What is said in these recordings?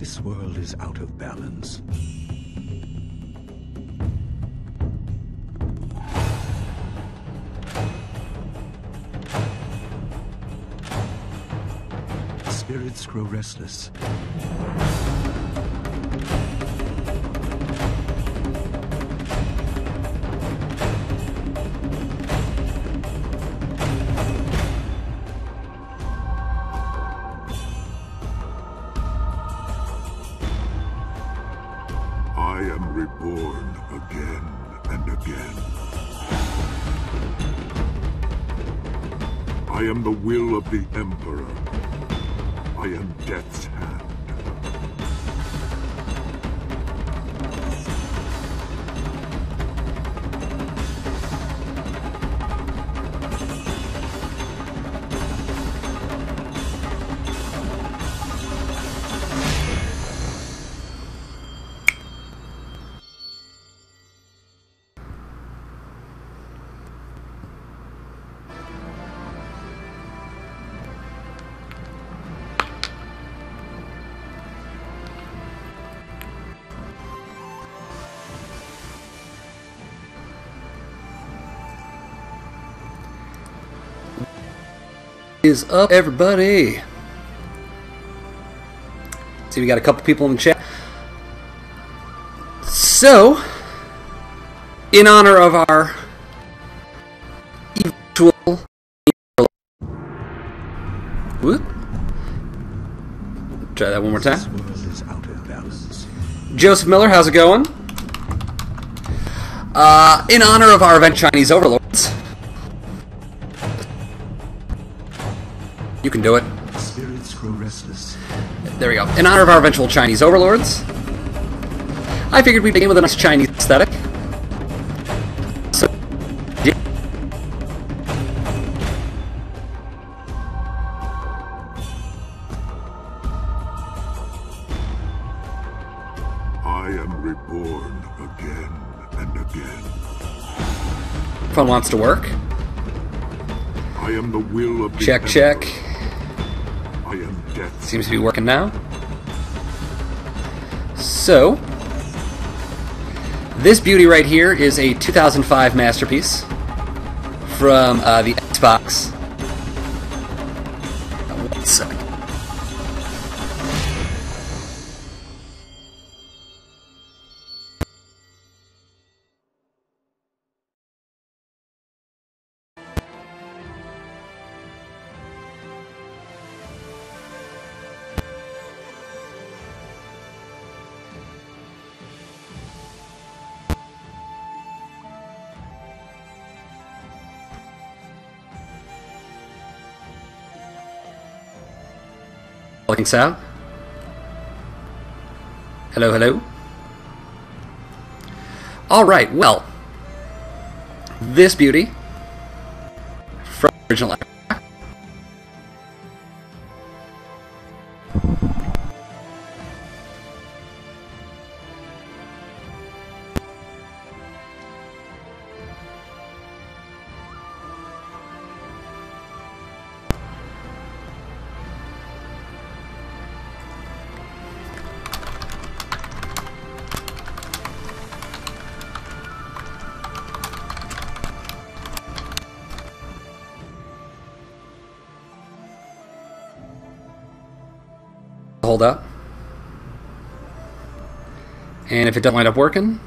This world is out of balance. Spirits grow restless. I am reborn again and again. I am the will of the Emperor. I am Death's hand. Is up, everybody? See, we got a couple people in the chat. So, in honor of our eventual, whoop. Try that one more time. This world is out of balance. Joseph Miller, how's it going? In honor of our event Chinese overlords. You can do it. Spirits grow restless. There we go. In honor of our eventual Chinese overlords, I figured we'd begin with a nice Chinese aesthetic. So, yeah. I am reborn again and again. Fun wants to work. I am the will of the Check, Emperor. check. I am Death's Seems to be working now. So, this beauty right here is a 2005 masterpiece from the Xbox. One sec. Looking out. Hello, hello. Alright, well, this beauty from the original. Hold up. And if it doesn't wind up working,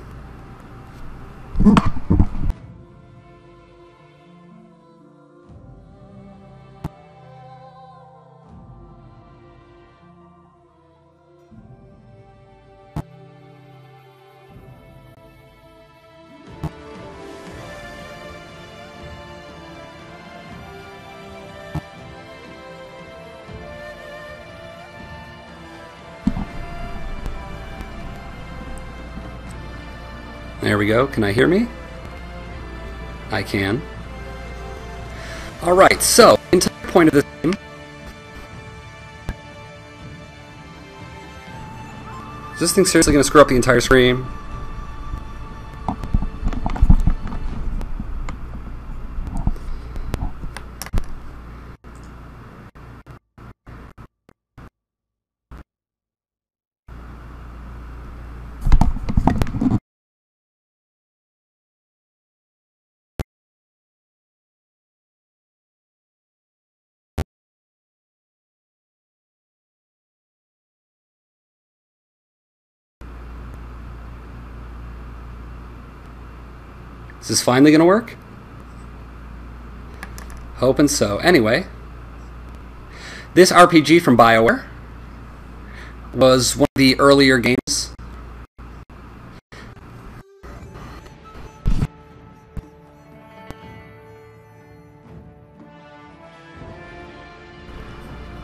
there we go. Can I hear me? I can. Alright, so, the entire point of this game is this thing seriously going to screw up the entire screen? Is this finally going to work? Hoping so. Anyway, this RPG from Bioware was one of the earlier games.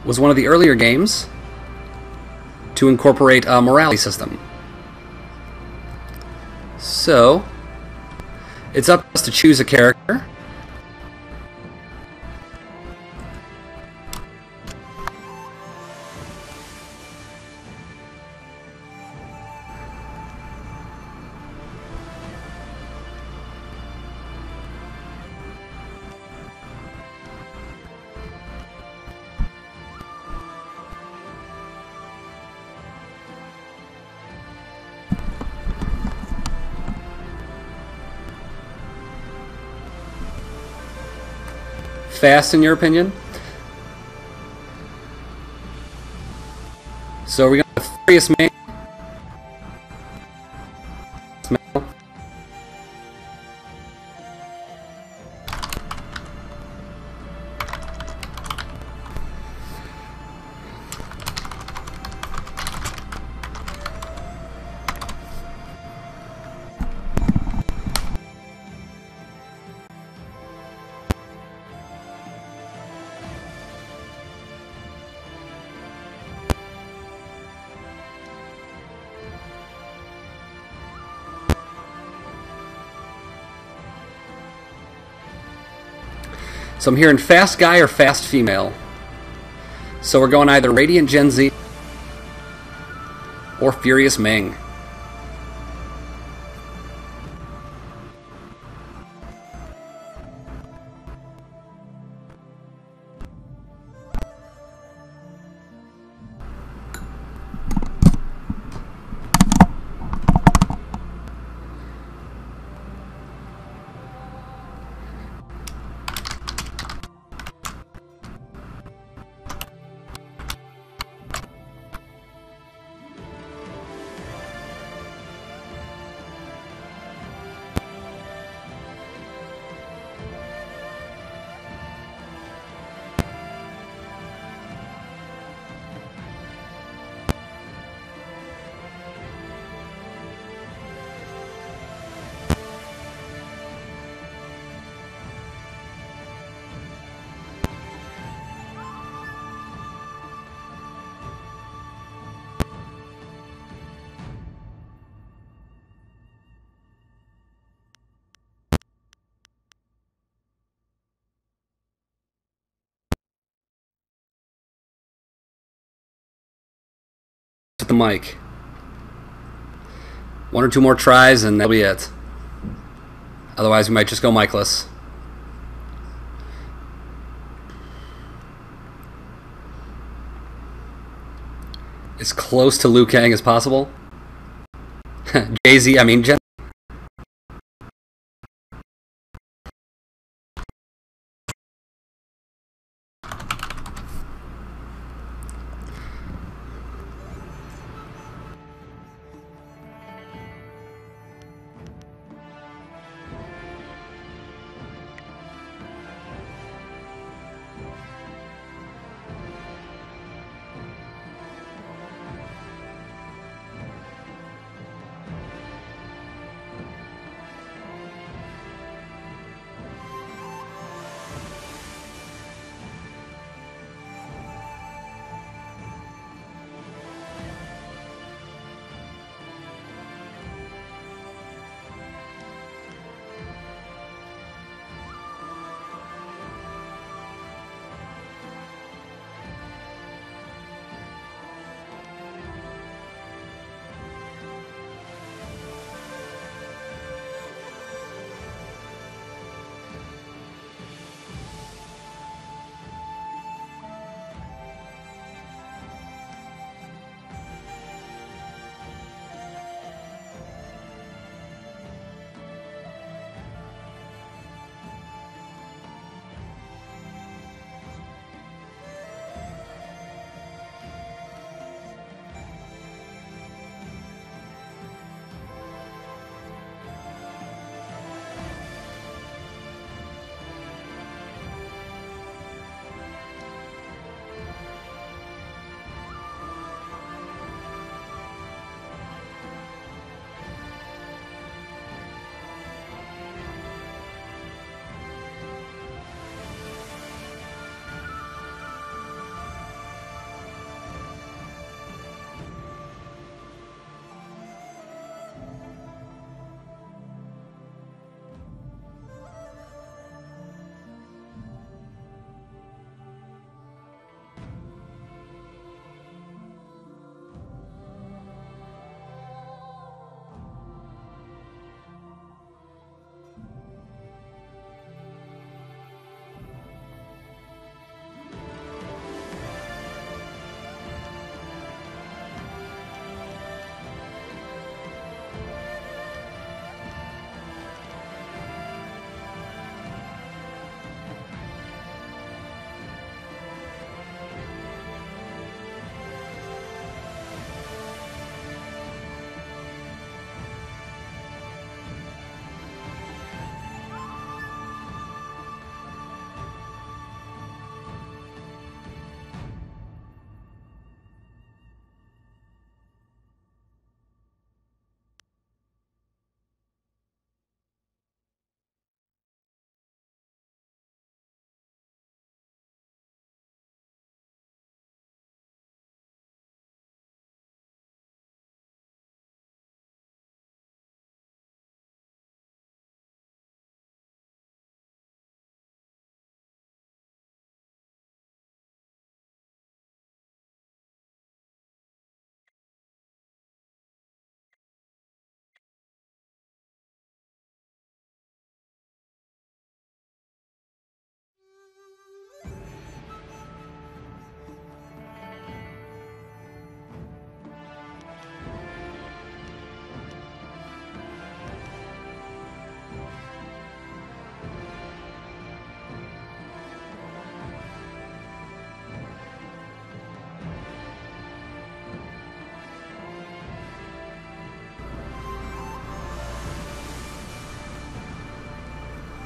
Was one of the earlier games to incorporate a morality system. So, it's up to us to choose a character. Fast, in your opinion? So we're going to Furious Man. So I'm hearing fast guy or fast female. So we're going either Radiant Gen Z or Furious Ming. With the mic. One or two more tries and that'll be it. Otherwise we might just go micless. As close to Liu Kang as possible. Jay-Z, I mean Jen.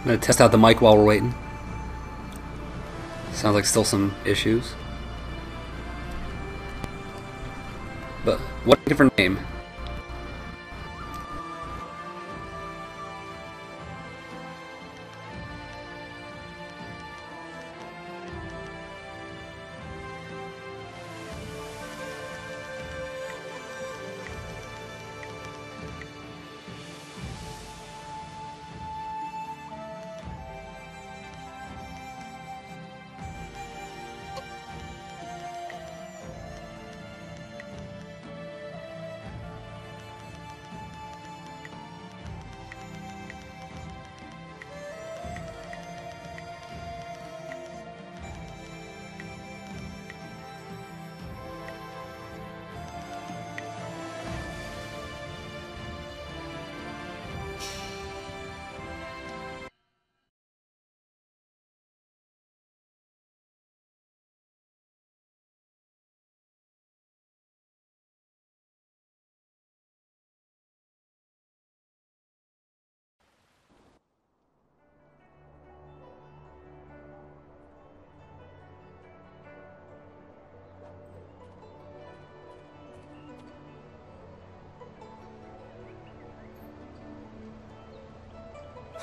gonna test out the mic while we're waiting. Sounds like still some issues. But what a different name.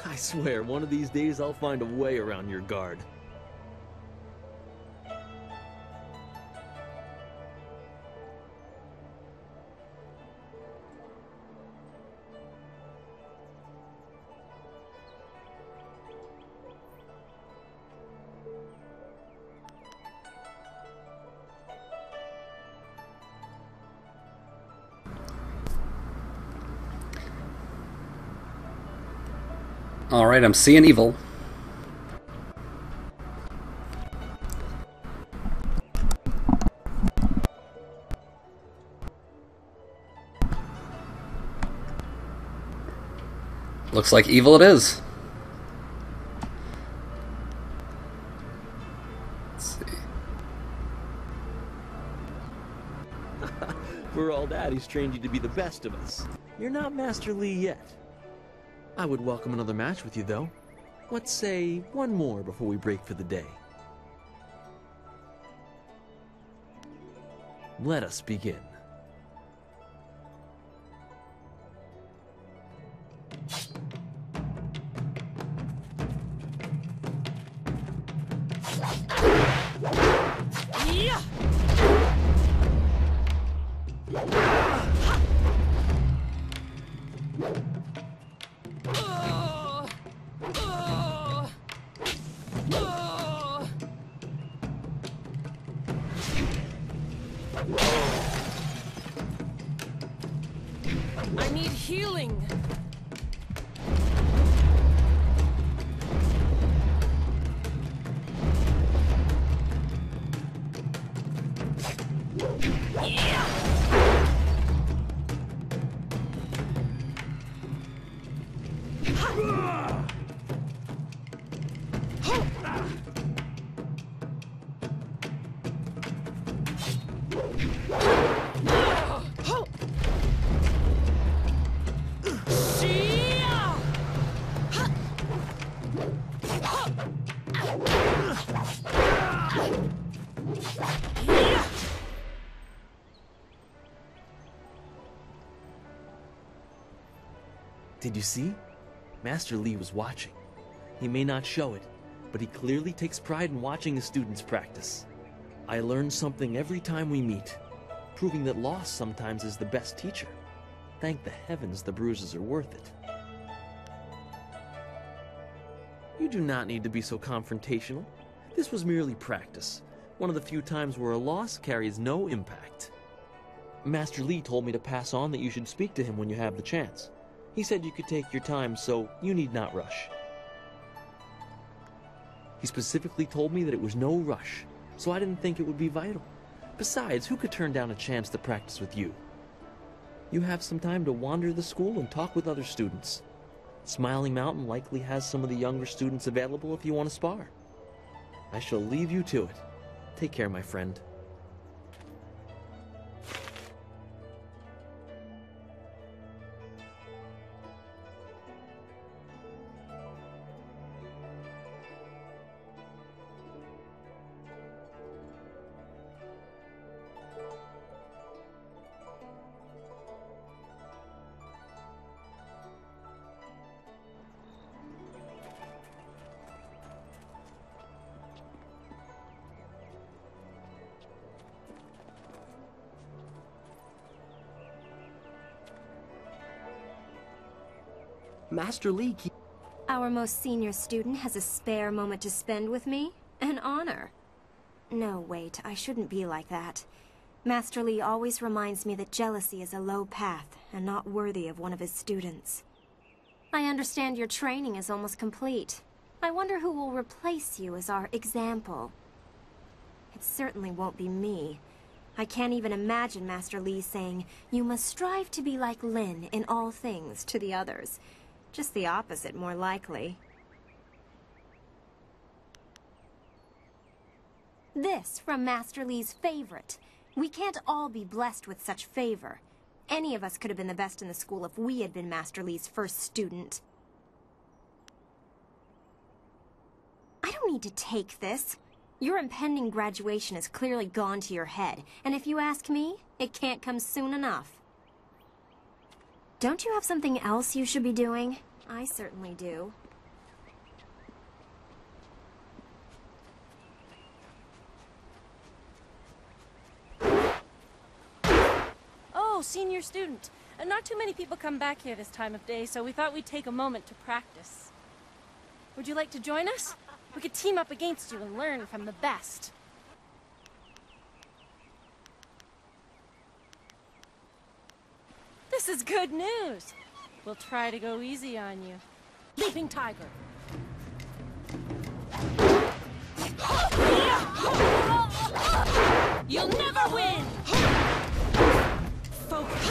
I swear, one of these days I'll find a way around your guard. Alright, I'm seeing evil. Looks like evil it is. Let's see. For all that, he's trained you to be the best of us. You're not Master Li yet. I would welcome another match with you, though. Let's say one more before we break for the day. Let us begin. I need healing. Did you see? Master Li was watching. He may not show it, but he clearly takes pride in watching his students practice. I learn something every time we meet, proving that loss sometimes is the best teacher. Thank the heavens the bruises are worth it. You do not need to be so confrontational. This was merely practice, one of the few times where a loss carries no impact. Master Li told me to pass on that you should speak to him when you have the chance. He said you could take your time, so you need not rush. He specifically told me that it was no rush, so I didn't think it would be vital. Besides, who could turn down a chance to practice with you? You have some time to wander the school and talk with other students. Smiling Mountain likely has some of the younger students available if you want to spar. I shall leave you to it. Take care, my friend. Master Lee Our most senior student has a spare moment to spend with me? An honor. No, wait, I shouldn't be like that. Master Lee always reminds me that jealousy is a low path and not worthy of one of his students. I understand your training is almost complete. I wonder who will replace you as our example. It certainly won't be me. I can't even imagine Master Lee saying, "You must strive to be like Lin in all things," to the others. Just the opposite, more likely. This from Master Lee's favorite. We can't all be blessed with such favor. Any of us could have been the best in the school if we had been Master Lee's first student. I don't need to take this. Your impending graduation has clearly gone to your head, and if you ask me, it can't come soon enough. Don't you have something else you should be doing? I certainly do. Oh, senior student. Not too many people come back here this time of day, so we thought we'd take a moment to practice. Would you like to join us? We could team up against you and learn from the best. This is good news. We'll try to go easy on you. Leaping Tiger. You'll never win! Focus.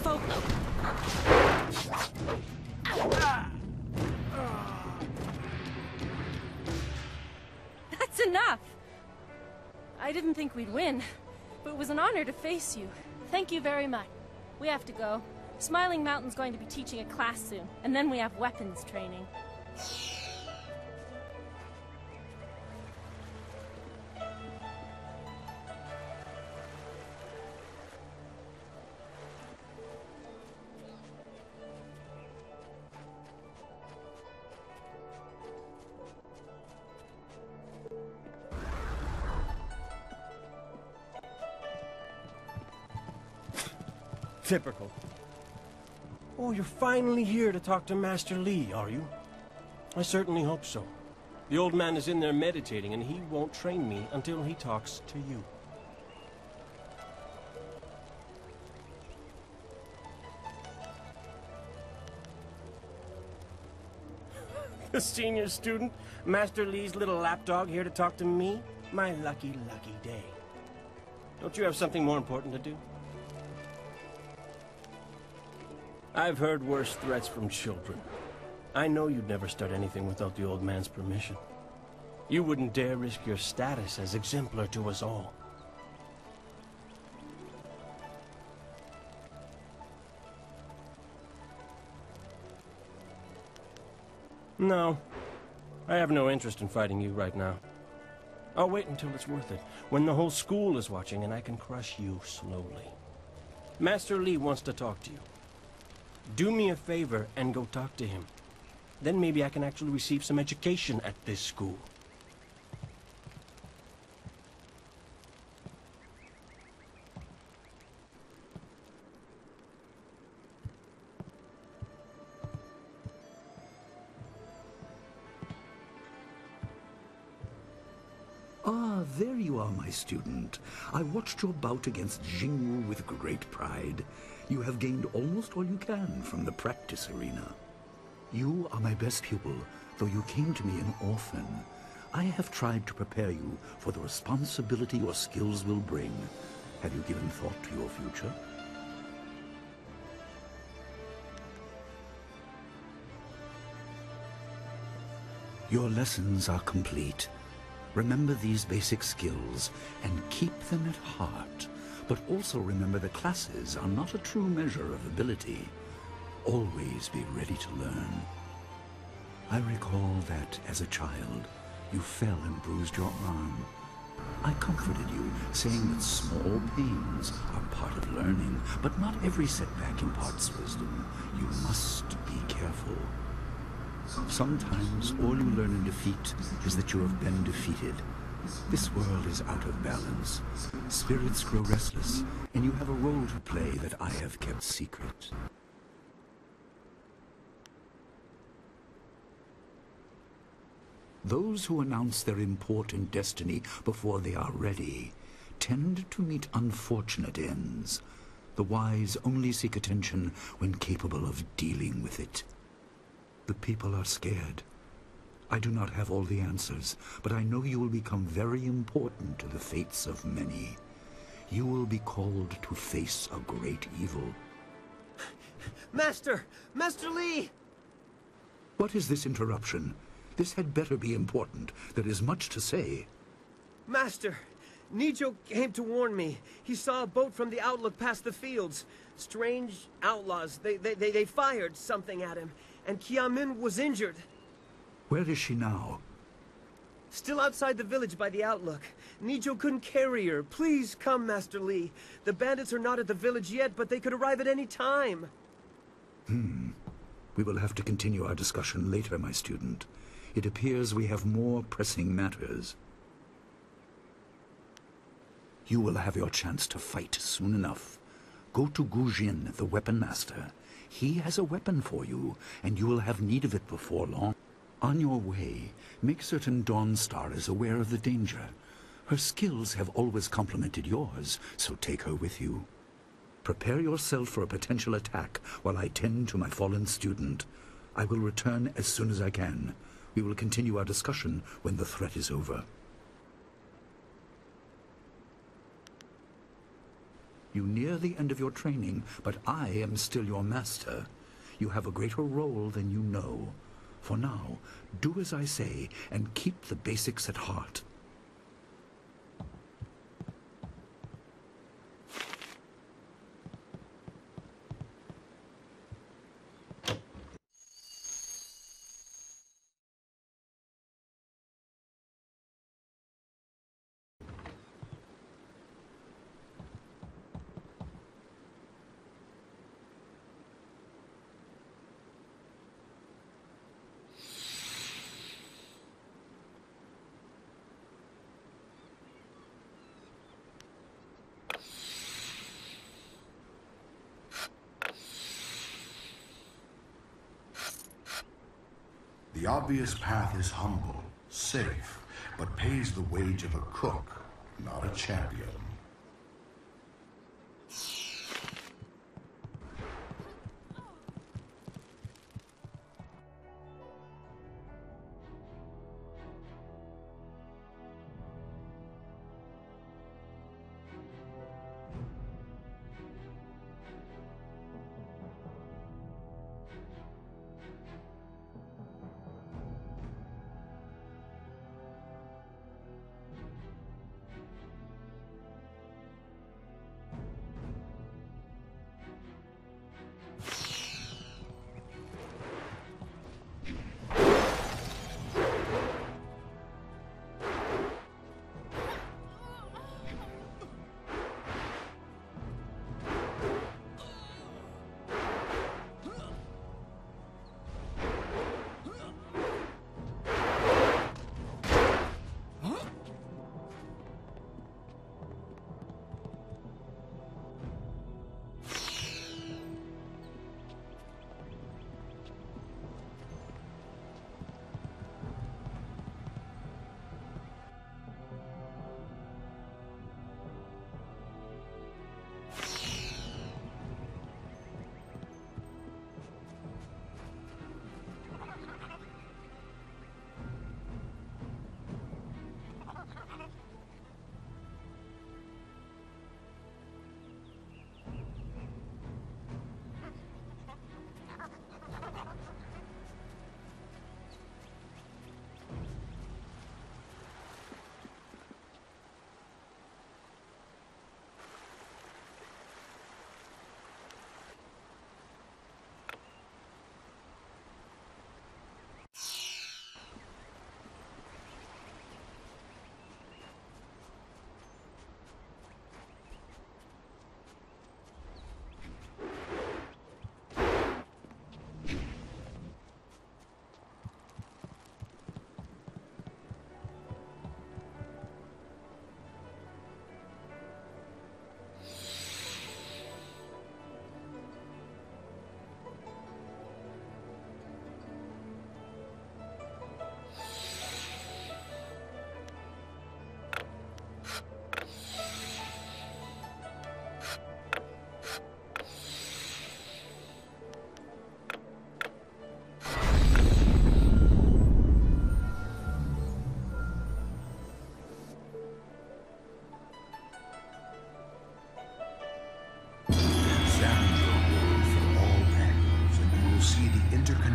Focus. That's enough! I didn't think we'd win, but it was an honor to face you. Thank you very much. We have to go. Smiling Mountain's going to be teaching a class soon, and then we have weapons training. Typical. Oh, you're finally here to talk to Master Lee, are you? I certainly hope so. The old man is in there meditating, and he won't train me until he talks to you. The senior student, Master Lee's little lapdog here to talk to me? My lucky, lucky day. Don't you have something more important to do? I've heard worse threats from children. I know you'd never start anything without the old man's permission. You wouldn't dare risk your status as exemplar to us all. No, I have no interest in fighting you right now. I'll wait until it's worth it, when the whole school is watching and I can crush you slowly. Master Lee wants to talk to you. Do me a favor and go talk to him. Then maybe I can actually receive some education at this school. Ah, there you are, my student. I watched your bout against Jingwu with great pride. You have gained almost all you can from the practice arena. You are my best pupil, though you came to me an orphan. I have tried to prepare you for the responsibility your skills will bring. Have you given thought to your future? Your lessons are complete. Remember these basic skills and keep them at heart. But also remember the classes are not a true measure of ability. Always be ready to learn. I recall that, as a child, you fell and bruised your arm. I comforted you, saying that small pains are part of learning, but not every setback imparts wisdom. You must be careful. Sometimes all you learn in defeat is that you have been defeated. This world is out of balance. Spirits grow restless, and you have a role to play that I have kept secret. Those who announce their important destiny before they are ready tend to meet unfortunate ends. The wise only seek attention when capable of dealing with it. The people are scared. I do not have all the answers, but I know you will become very important to the fates of many. You will be called to face a great evil. Master! Master Li! What is this interruption? This had better be important. There is much to say. Master! Nijo came to warn me. He saw a boat from the outlook past the fields. Strange outlaws. They fired something at him. And Kiamin was injured. Where is she now? Still outside the village by the outlook. Nijo couldn't carry her. Please come, Master Li. The bandits are not at the village yet, but they could arrive at any time. We will have to continue our discussion later, my student. It appears we have more pressing matters. You will have your chance to fight soon enough. Go to Gujin, the weapon master. He has a weapon for you, and you will have need of it before long. On your way, make certain Dawnstar is aware of the danger. Her skills have always complemented yours, so take her with you. Prepare yourself for a potential attack while I tend to my fallen student. I will return as soon as I can. We will continue our discussion when the threat is over. You near the end of your training, but I am still your master. You have a greater role than you know. For now, do as I say and keep the basics at heart. The obvious path is humble, safe, but pays the wage of a cook, not a champion.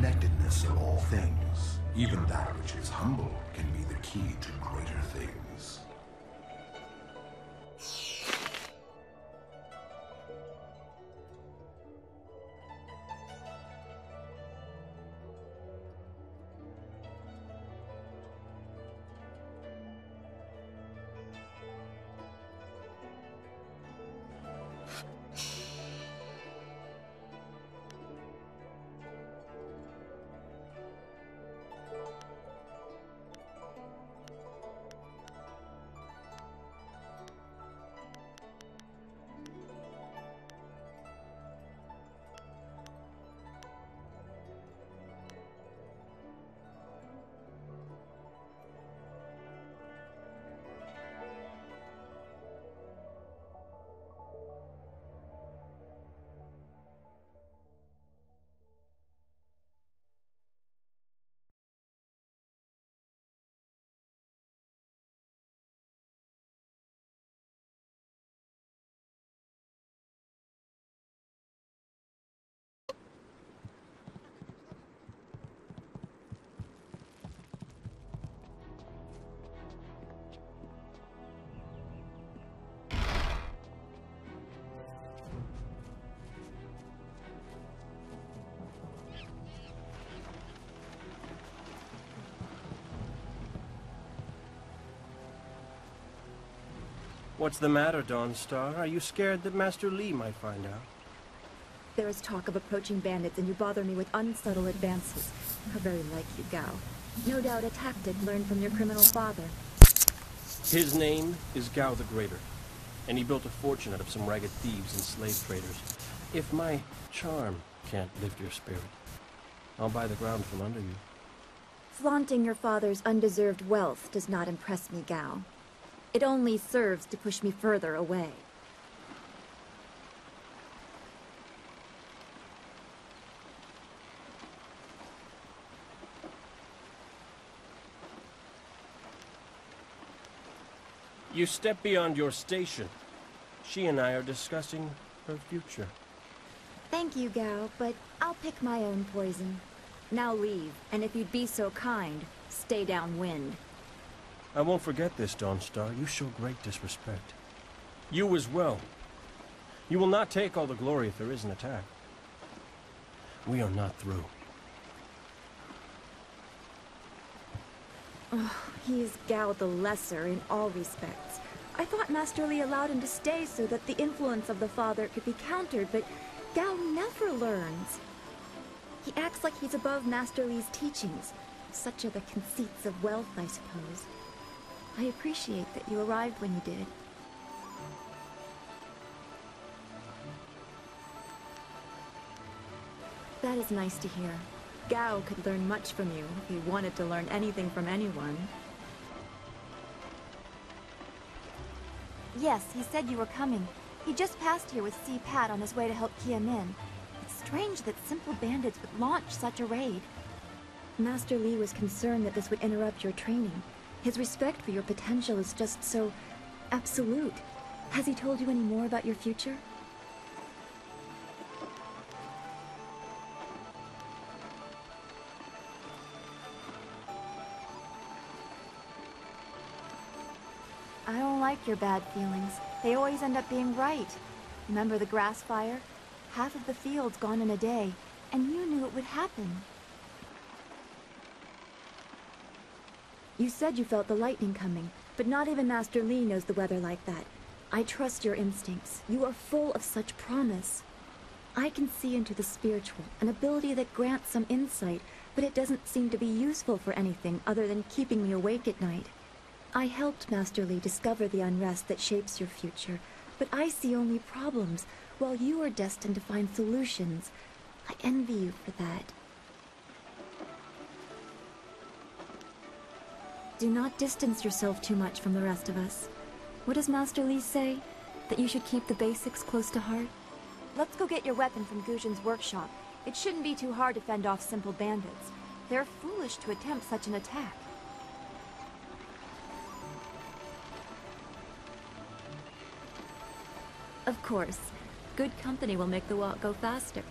interconnectedness of all things. Even that which is humble can be the key to greater things. What's the matter, Dawnstar? Are you scared that Master Li might find out? There is talk of approaching bandits, and you bother me with unsubtle advances. How very like you, Gao. No doubt a tactic learned from your criminal father. His name is Gao the Greater, and he built a fortune out of some ragged thieves and slave traders. If my charm can't lift your spirit, I'll buy the ground from under you. Flaunting your father's undeserved wealth does not impress me, Gao. It only serves to push me further away. You step beyond your station. She and I are discussing her future. Thank you, Gao, but I'll pick my own poison. Now leave, and if you'd be so kind, stay downwind. I won't forget this, Dawnstar. You show great disrespect. You as well. You will not take all the glory if there is an attack. We are not through. Oh, he is Gao the Lesser in all respects. I thought Master Li allowed him to stay so that the influence of the father could be countered, but Gao never learns. He acts like he's above Master Li's teachings. Such are the conceits of wealth, I suppose. I appreciate that you arrived when you did. That is nice to hear. Gao could learn much from you if he wanted to learn anything from anyone. Yes, he said you were coming. He just passed here with Si Pat on his way to help Kia Min. It's strange that simple bandits would launch such a raid. Master Li was concerned that this would interrupt your training. His respect for your potential is just so absolute. Has he told you any more about your future? I don't like your bad feelings. They always end up being right. Remember the grass fire? Half of the field's gone in a day, and you knew it would happen. You said you felt the lightning coming, but not even Master Li knows the weather like that. I trust your instincts. You are full of such promise. I can see into the spiritual, an ability that grants some insight, but it doesn't seem to be useful for anything other than keeping me awake at night. I helped Master Li discover the unrest that shapes your future, but I see only problems, while you are destined to find solutions. I envy you for that. Do not distance yourself too much from the rest of us. What does Master Li say? That you should keep the basics close to heart? Let's go get your weapon from Guzhen's workshop. It shouldn't be too hard to fend off simple bandits. They're foolish to attempt such an attack. Of course. Good company will make the walk go faster.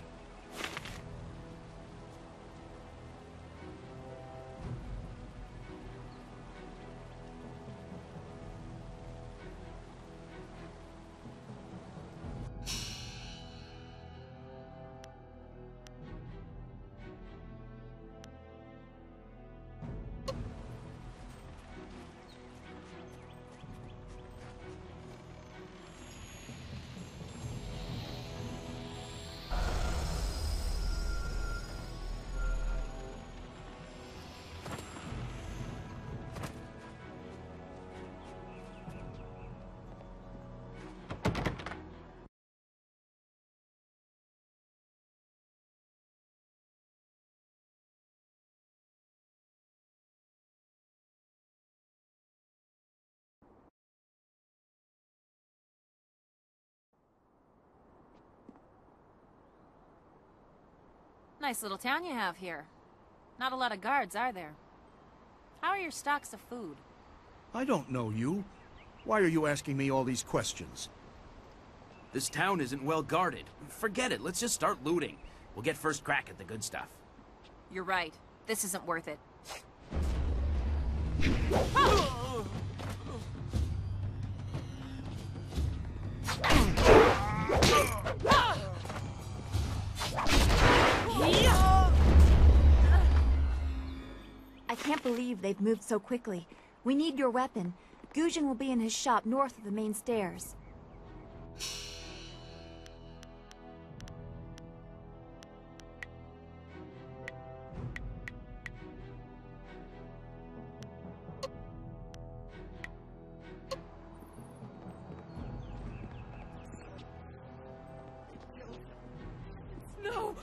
Nice little town you have here. Not a lot of guards, are there? How are your stocks of food? I don't know you. Why are you asking me all these questions? This town isn't well guarded. Forget it, let's just start looting. We'll get first crack at the good stuff. You're right. This isn't worth it. I can't believe they've moved so quickly. We need your weapon. Gujin will be in his shop north of the main stairs. No!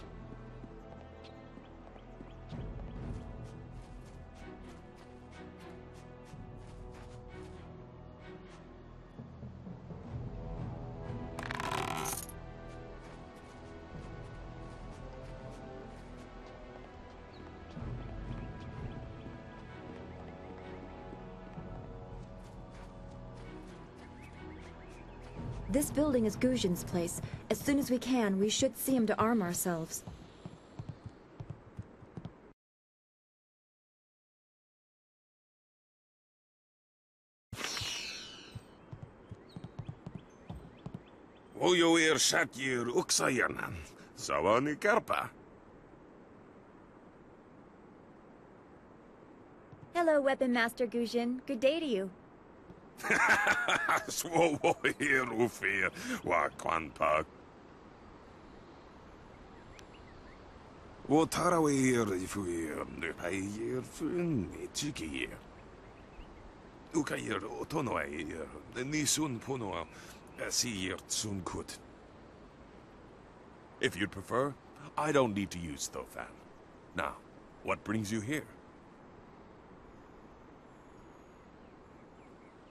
This building is Gujin's place. As soon as we can, we should see him to arm ourselves. Ojoir Shatyir Uksayanan. Sawani Karpa. Hello, Weapon Master Gujin. Good day to you. Swowo here ufir wa kwanpa. Wo tarawir ifuir nupayir fun chikir. Ukayir otonoir nisun puno asir sun kut. If you'd prefer, I don't need to use Thofan. Now, what brings you here?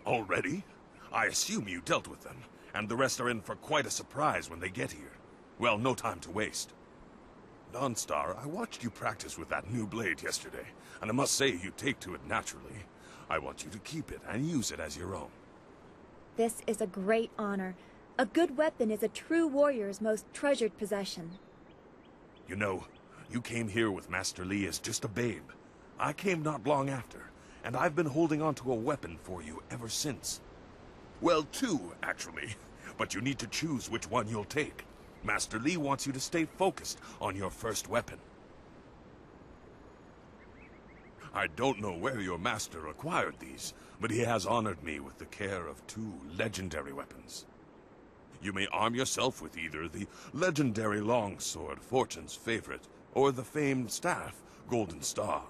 Already? I assume you dealt with them, and the rest are in for quite a surprise when they get here. Well, no time to waste. Dawnstar, I watched you practice with that new blade yesterday, and I must say you take to it naturally. I want you to keep it and use it as your own. This is a great honor. A good weapon is a true warrior's most treasured possession. You know, you came here with Master Li as just a babe. I came not long after, and I've been holding on to a weapon for you ever since. Well, two, actually. But you need to choose which one you'll take. Master Li wants you to stay focused on your first weapon. I don't know where your master acquired these, but he has honored me with the care of two legendary weapons. You may arm yourself with either the legendary longsword, Fortune's favorite, or the famed staff, Golden Star.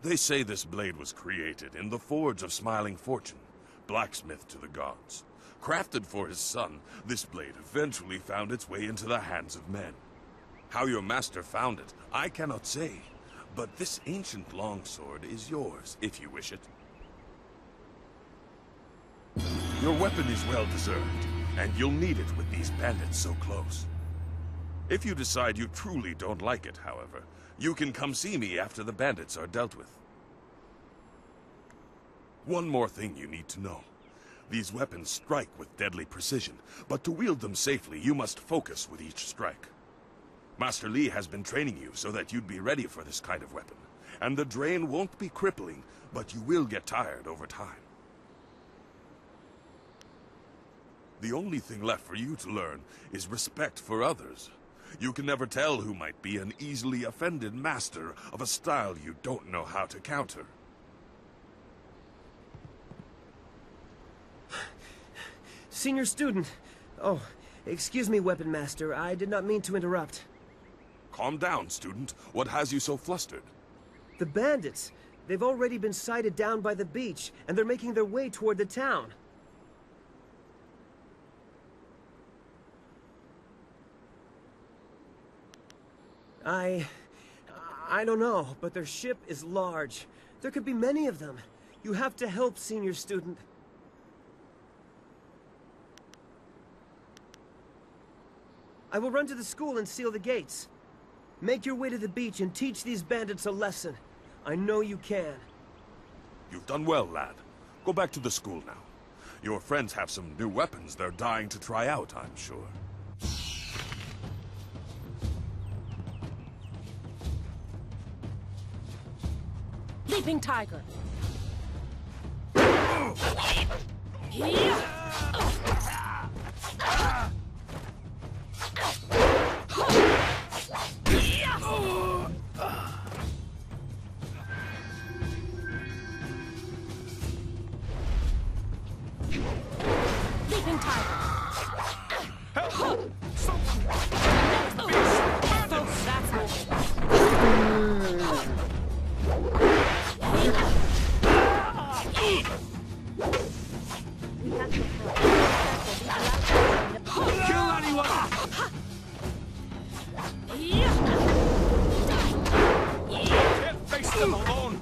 They say this blade was created in the forge of Smiling Fortune, blacksmith to the gods. Crafted for his son, this blade eventually found its way into the hands of men. How your master found it, I cannot say, but this ancient longsword is yours, if you wish it. Your weapon is well deserved, and you'll need it with these bandits so close. If you decide you truly don't like it, however, you can come see me after the bandits are dealt with. One more thing you need to know. These weapons strike with deadly precision, but to wield them safely, you must focus with each strike. Master Li has been training you so that you'd be ready for this kind of weapon, and the drain won't be crippling, but you will get tired over time. The only thing left for you to learn is respect for others. You can never tell who might be an easily offended master of a style you don't know how to counter. Senior student. Oh, excuse me, Weapon Master. I did not mean to interrupt. Calm down, student. What has you so flustered? The bandits. They've already been sighted down by the beach, and they're making their way toward the town. I don't know, but their ship is large. There could be many of them. You have to help, senior student. I will run to the school and seal the gates. Make your way to the beach and teach these bandits a lesson. I know you can. You've done well, lad. Go back to the school now. Your friends have some new weapons they're dying to try out, I'm sure. Leaping Tiger. Leaping Tiger. That's Kill anyone! Can't face them alone!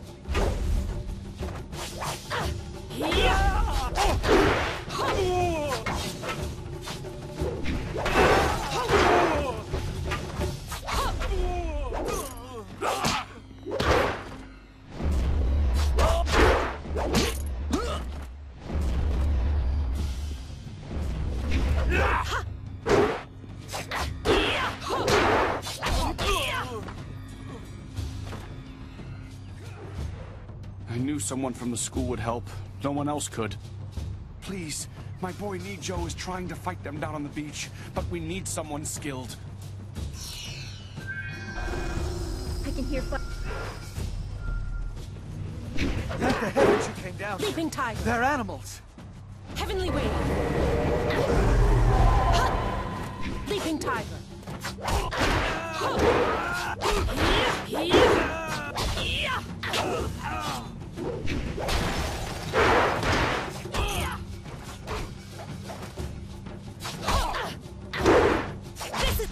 I knew someone from the school would help. No one else could. Please, my boy Nijo is trying to fight them down on the beach, but we need someone skilled. I can hear fire. Thank the heavens you came down. Leaping Tiger. They're animals. Heavenly Wave. Leaping Tiger. This is...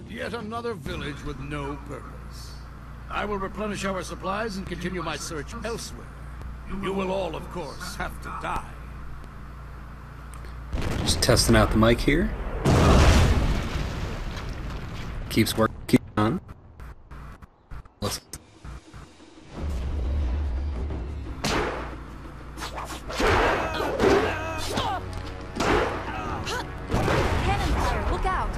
Yet another village with no purpose. I will replenish our supplies and continue my search elsewhere. You will all, of course, have to die. Just testing out the mic here. Keeps working. Keep on. Let's. Cannon fire, look out!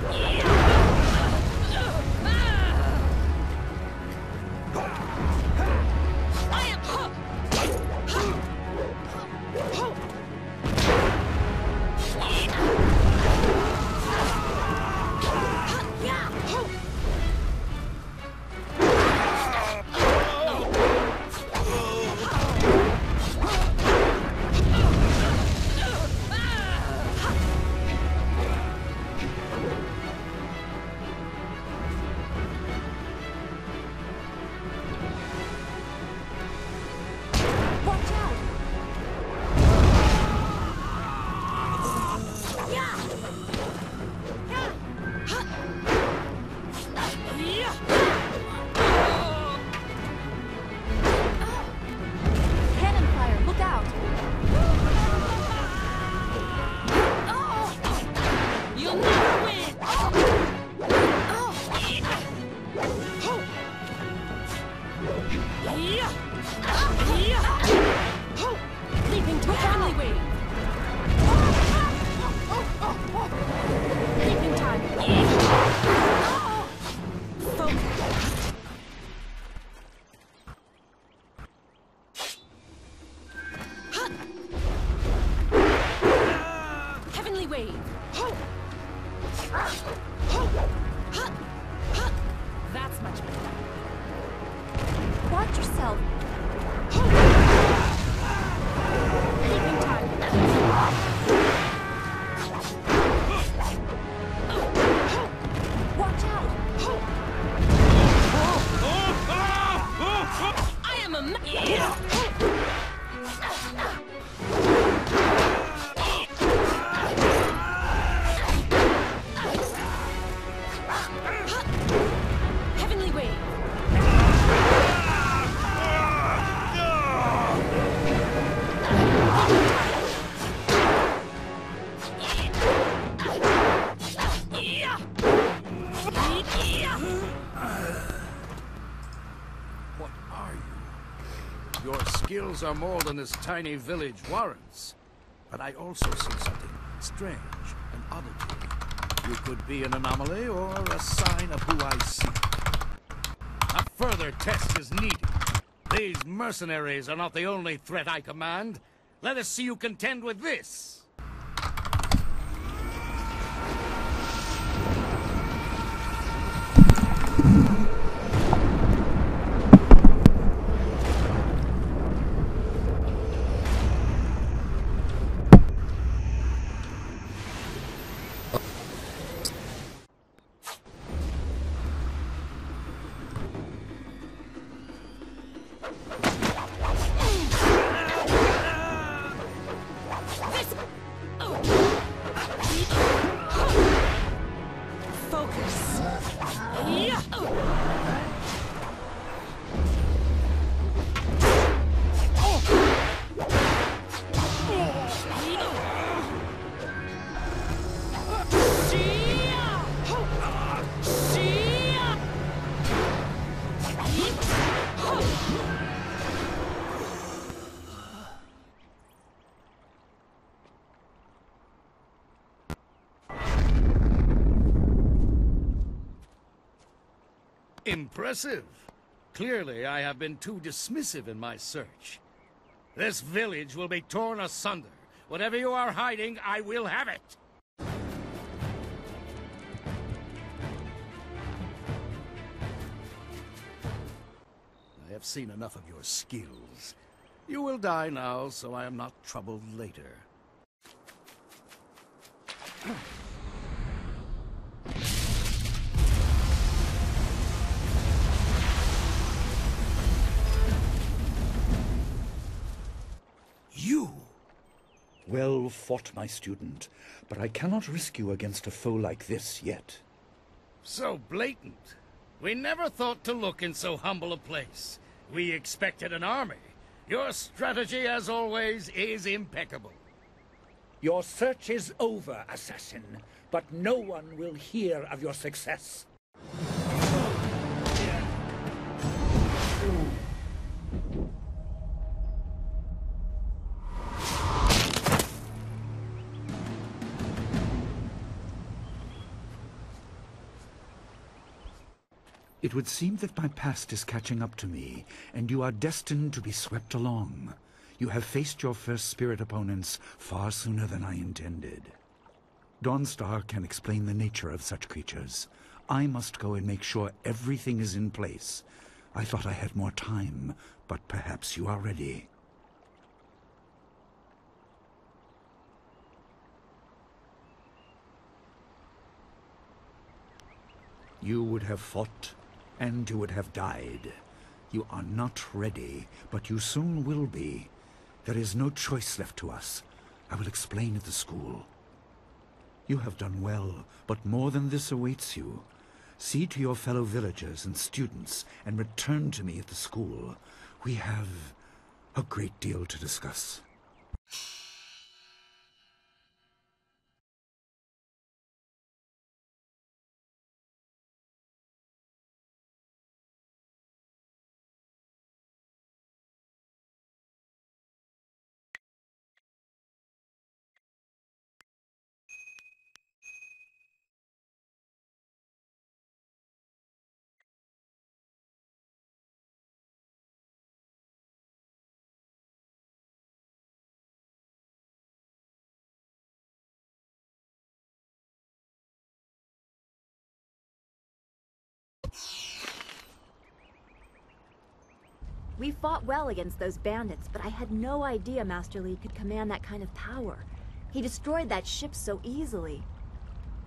That's much better. Watch yourself. Keeping time. Watch out! I am a Heavenly Wave. What are you? Your skills are more than this tiny village warrants. But I also see something strange, an oddity. You could be an anomaly or a sign of who I seek. A further test is needed. These mercenaries are not the only threat I command. Let us see you contend with this. Focus. Impressive. Clearly, I have been too dismissive in my search. This village will be torn asunder. Whatever you are hiding, I will have it. I have seen enough of your skills. You will die now, so I am not troubled later. You! Well fought, my student, but I cannot risk you against a foe like this yet. So blatant. We never thought to look in so humble a place. We expected an army. Your strategy, as always, is impeccable. Your search is over, assassin, but no one will hear of your success. It would seem that my past is catching up to me, and you are destined to be swept along. You have faced your first spirit opponents far sooner than I intended. Dawnstar can explain the nature of such creatures. I must go and make sure everything is in place. I thought I had more time, but perhaps you are ready. You would have fought, and you would have died. You are not ready, but you soon will be. There is no choice left to us. I will explain at the school. You have done well, but more than this awaits you. See to your fellow villagers and students, and return to me at the school. We have a great deal to discuss. We fought well against those bandits, but I had no idea Master Li could command that kind of power. He destroyed that ship so easily.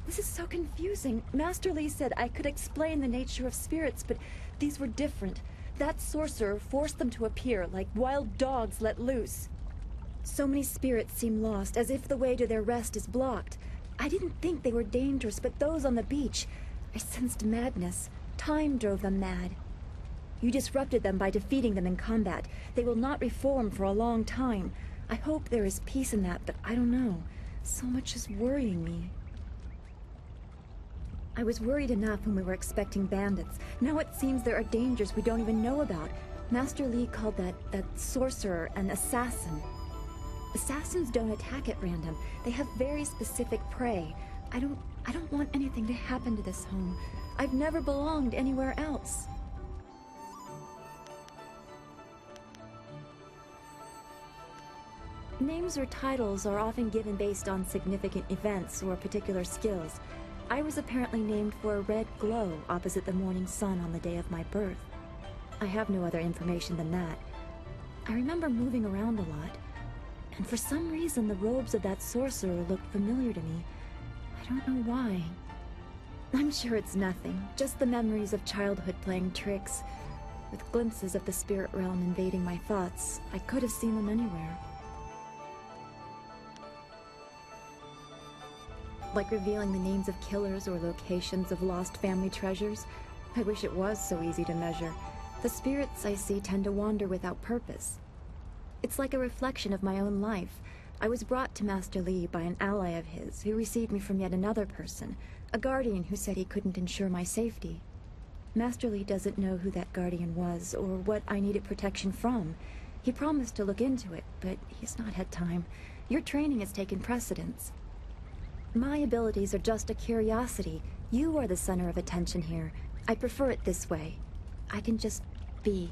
This is so confusing. Master Li said I could explain the nature of spirits, but these were different. That sorcerer forced them to appear like wild dogs let loose. So many spirits seem lost, as if the way to their rest is blocked. I didn't think they were dangerous, but those on the beach, I sensed madness. Time drove them mad. You disrupted them by defeating them in combat. They will not reform for a long time. I hope there is peace in that, but I don't know. So much is worrying me. I was worried enough when we were expecting bandits. Now it seems there are dangers we don't even know about. Master Li called that sorcerer an assassin. Assassins don't attack at random. They have very specific prey. I don't want anything to happen to this home. I've never belonged anywhere else. Names or titles are often given based on significant events or particular skills. I was apparently named for a red glow opposite the morning sun on the day of my birth. I have no other information than that. I remember moving around a lot, and for some reason the robes of that sorcerer looked familiar to me. I don't know why. I'm sure it's nothing, just the memories of childhood playing tricks. With glimpses of the spirit realm invading my thoughts, I could have seen them anywhere. Like revealing the names of killers or locations of lost family treasures. I wish it was so easy to measure. The spirits I see tend to wander without purpose. It's like a reflection of my own life. I was brought to Master Li by an ally of his, who received me from yet another person, a guardian who said he couldn't ensure my safety. Master Li doesn't know who that guardian was, or what I needed protection from. He promised to look into it, but he's not had time. Your training has taken precedence. My abilities are just a curiosity. You are the center of attention here. I prefer it this way. I can just be.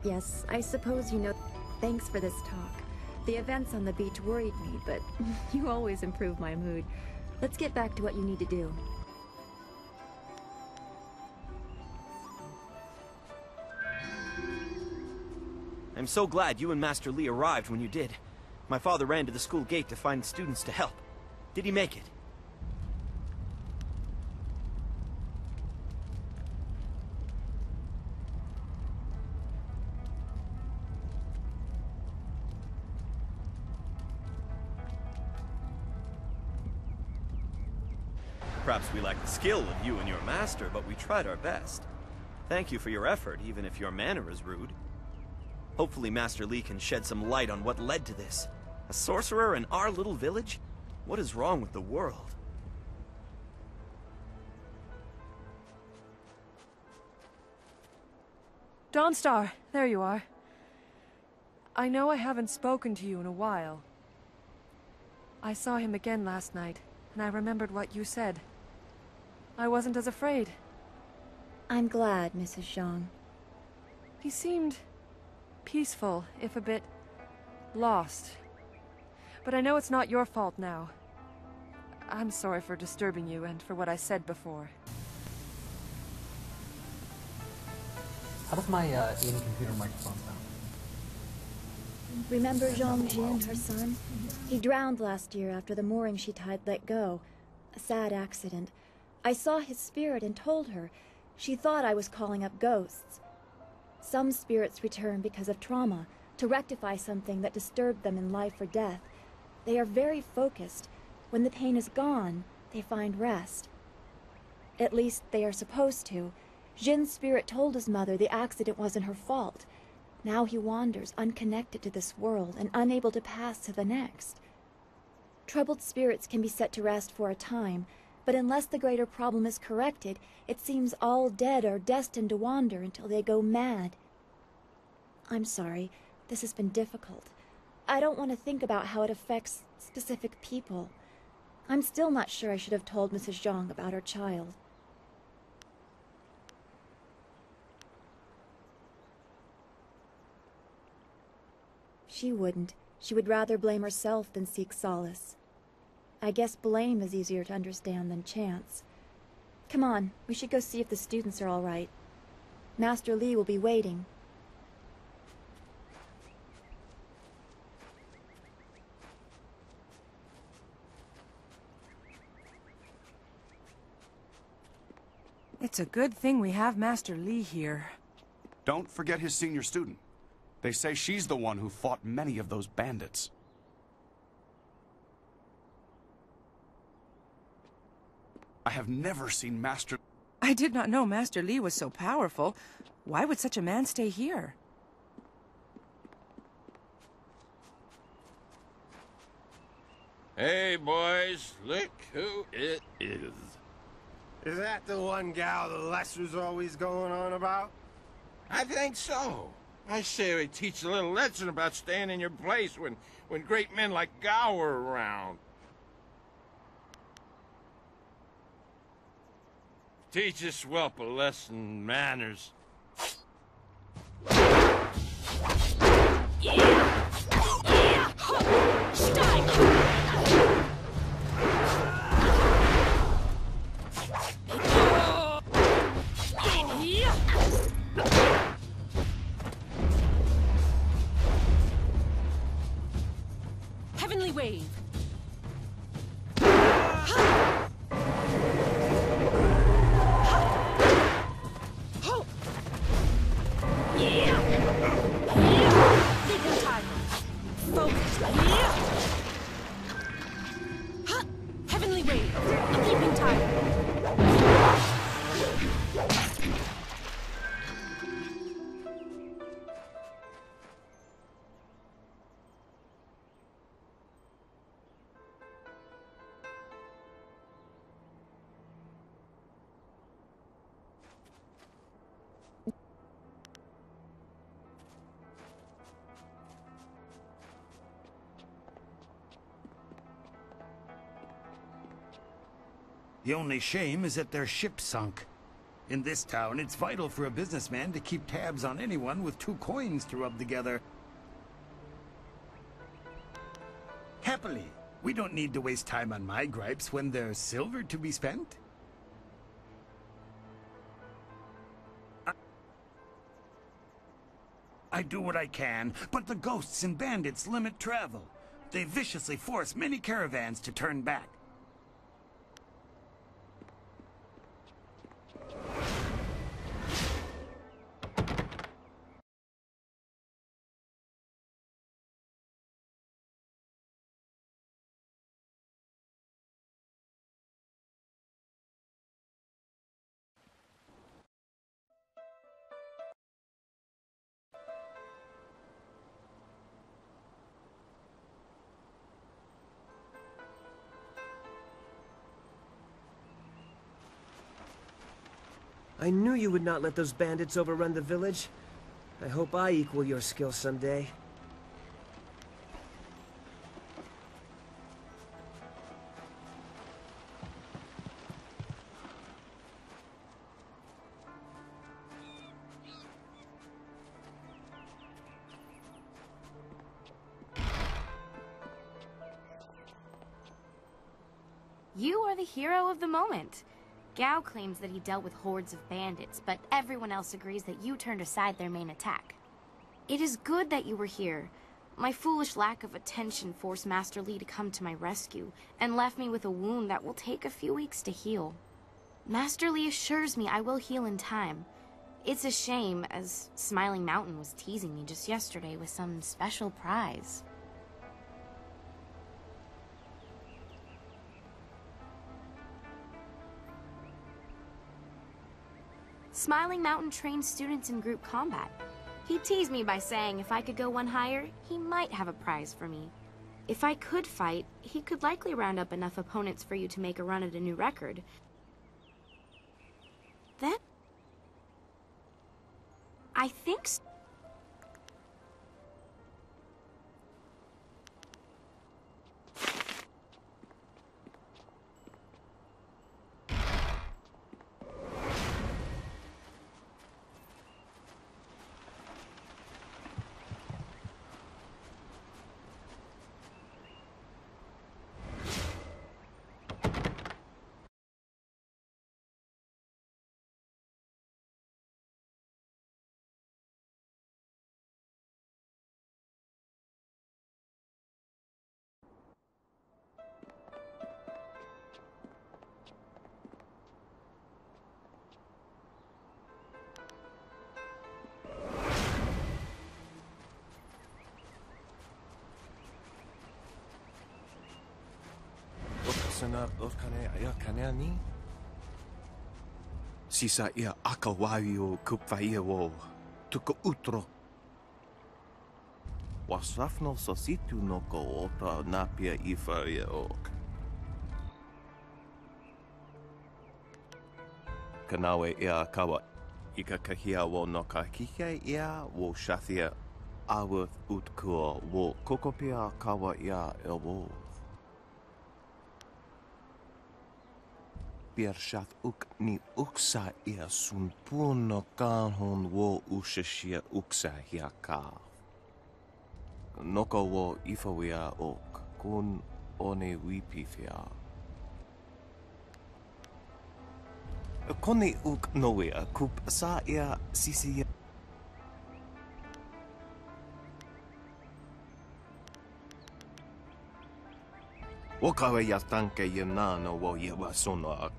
Yes, I suppose you know. Thanks for this talk. The events on the beach worried me, but you always improve my mood. Let's get back to what you need to do. I'm so glad you and Master Li arrived when you did. My father ran to the school gate to find students to help. Did he make it? Perhaps we lack the skill of you and your master, but we tried our best. Thank you for your effort, even if your manner is rude. Hopefully Master Li can shed some light on what led to this. A sorcerer in our little village? What is wrong with the world? Dawnstar, there you are. I know I haven't spoken to you in a while. I saw him again last night, and I remembered what you said. I wasn't as afraid. I'm glad, Mrs. Zhang. He seemed peaceful, if a bit lost. But I know it's not your fault now. I'm sorry for disturbing you and for what I said before. How does my in-computer microphone sound? Remember Zhang Jin, her son? He drowned last year after the mooring she tied let go. A sad accident. I saw his spirit and told her. She thought I was calling up ghosts. Some spirits return because of trauma, to rectify something that disturbed them in life or death. They are very focused. When the pain is gone, they find rest. At least they are supposed to. Jin's spirit told his mother the accident wasn't her fault. Now he wanders, unconnected to this world and unable to pass to the next. Troubled spirits can be set to rest for a time, but unless the greater problem is corrected, it seems all dead are destined to wander until they go mad. I'm sorry, this has been difficult. I don't want to think about how it affects specific people. I'm still not sure I should have told Mrs. Zhang about her child. She wouldn't. She would rather blame herself than seek solace. I guess blame is easier to understand than chance. Come on, we should go see if the students are all right. Master Li will be waiting. It's a good thing we have Master Li here. Don't forget his senior student. They say she's the one who fought many of those bandits. I have never seen Master... I did not know Master Li was so powerful. Why would such a man stay here? Hey, boys, look who it is. Is that the one gal the Lester's always going on about? I think so. I say we teach a little lesson about staying in your place when great men like Gao are around. Teach this whelp a lesson in manners. Heavenly Wave. Heavenly Wave. A leaping tiger. The only shame is that their ship sunk. In this town, it's vital for a businessman to keep tabs on anyone with 2 coins to rub together. Happily, we don't need to waste time on my gripes when there's silver to be spent. I do what I can, but the ghosts and bandits limit travel. They viciously force many caravans to turn back. I knew you would not let those bandits overrun the village. I hope I equal your skill someday. You are the hero of the moment. Gao claims that he dealt with hordes of bandits, but everyone else agrees that you turned aside their main attack. It is good that you were here. My foolish lack of attention forced Master Li to come to my rescue, and left me with a wound that will take a few weeks to heal. Master Li assures me I will heal in time. It's a shame, as Smiling Mountain was teasing me just yesterday with some special prize. Smiling Mountain trains students in group combat. He teased me by saying if I could go one higher, he might have a prize for me. If I could fight, he could likely round up enough opponents for you to make a run at a new record. Then... I think so. na orkane aya kaneani? Sisa ia akawai o kupfaia wo tuko utro. Wasafno sositu no ko ota napia ifa ia ok. Kanawe ia kawa ika kahia wo no ka kike ia wo shathia aworth utkua wo kokopia kawa ia elwo. Bier shath uk ni uksa ia sun puno kanhon wo ushashia uksa hia ka. Noko wo ifawia ok kun one wipifia. Kone uk noea kup sa ia sisi. Wakawe ya tanke ya nano wo ye wa sonak.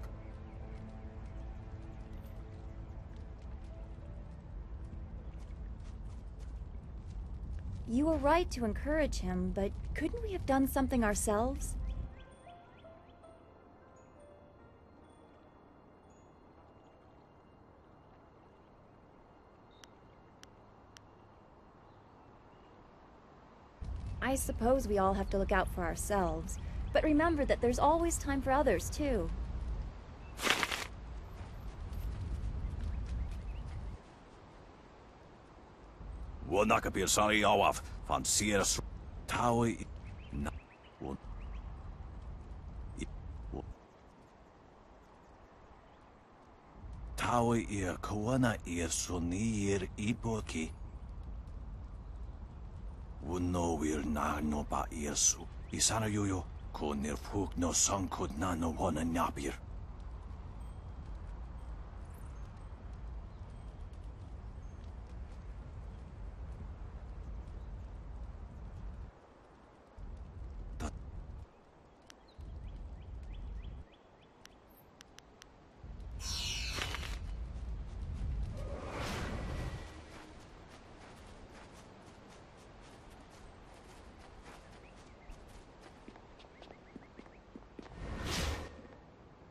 You were right to encourage him, but couldn't we have done something ourselves? I suppose we all have to look out for ourselves, but remember that there's always time for others, too. Wonakapir sari awaf van Sierras Tawi na Tawi ir kawana ir sunir ipoki Wuno wir na no ba irsu isana yuyo konir fuk no sankud na no wana nyapir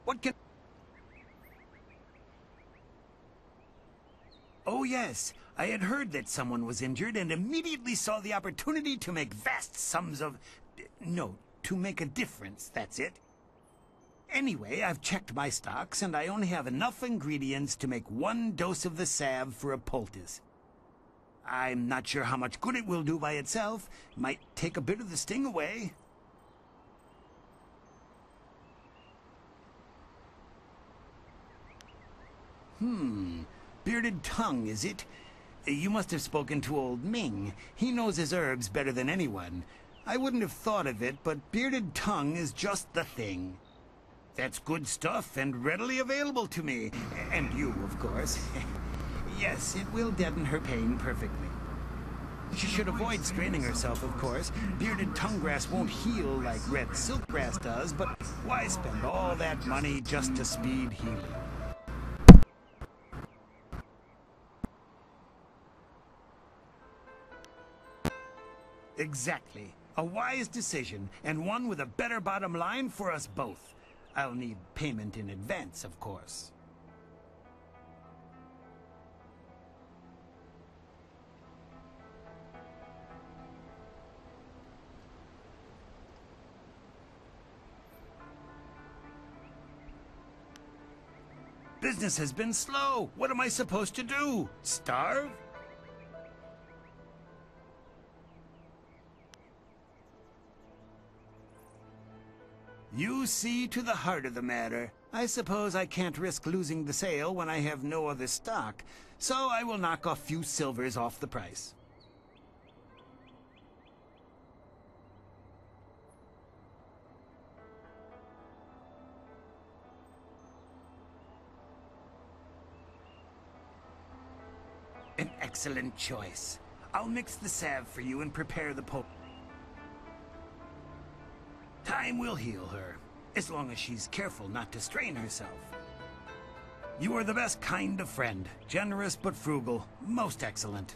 What can... Oh yes, I had heard that someone was injured and immediately saw the opportunity to make vast sums of... No, to make a difference, that's it. Anyway, I've checked my stocks and I only have enough ingredients to make 1 dose of the salve for a poultice. I'm not sure how much good it will do by itself. Might take a bit of the sting away. Bearded Tongue, is it? You must have spoken to old Ming. He knows his herbs better than anyone. I wouldn't have thought of it, but Bearded Tongue is just the thing. That's good stuff and readily available to me. And you, of course. Yes, it will deaden her pain perfectly. She should avoid straining herself, of course. Bearded tongue grass won't heal like red silkgrass does, but why spend all that money just to speed healing? Exactly. A wise decision, and one with a better bottom line for us both. I'll need payment in advance, of course. Business has been slow. What am I supposed to do? Starve? You see to the heart of the matter. I suppose I can't risk losing the sale when I have no other stock, so I will knock a few silvers off the price. An excellent choice. I'll mix the salve for you and prepare the poultice. Time will heal her, as long as she's careful not to strain herself. You are the best kind of friend. Generous but frugal. Most excellent.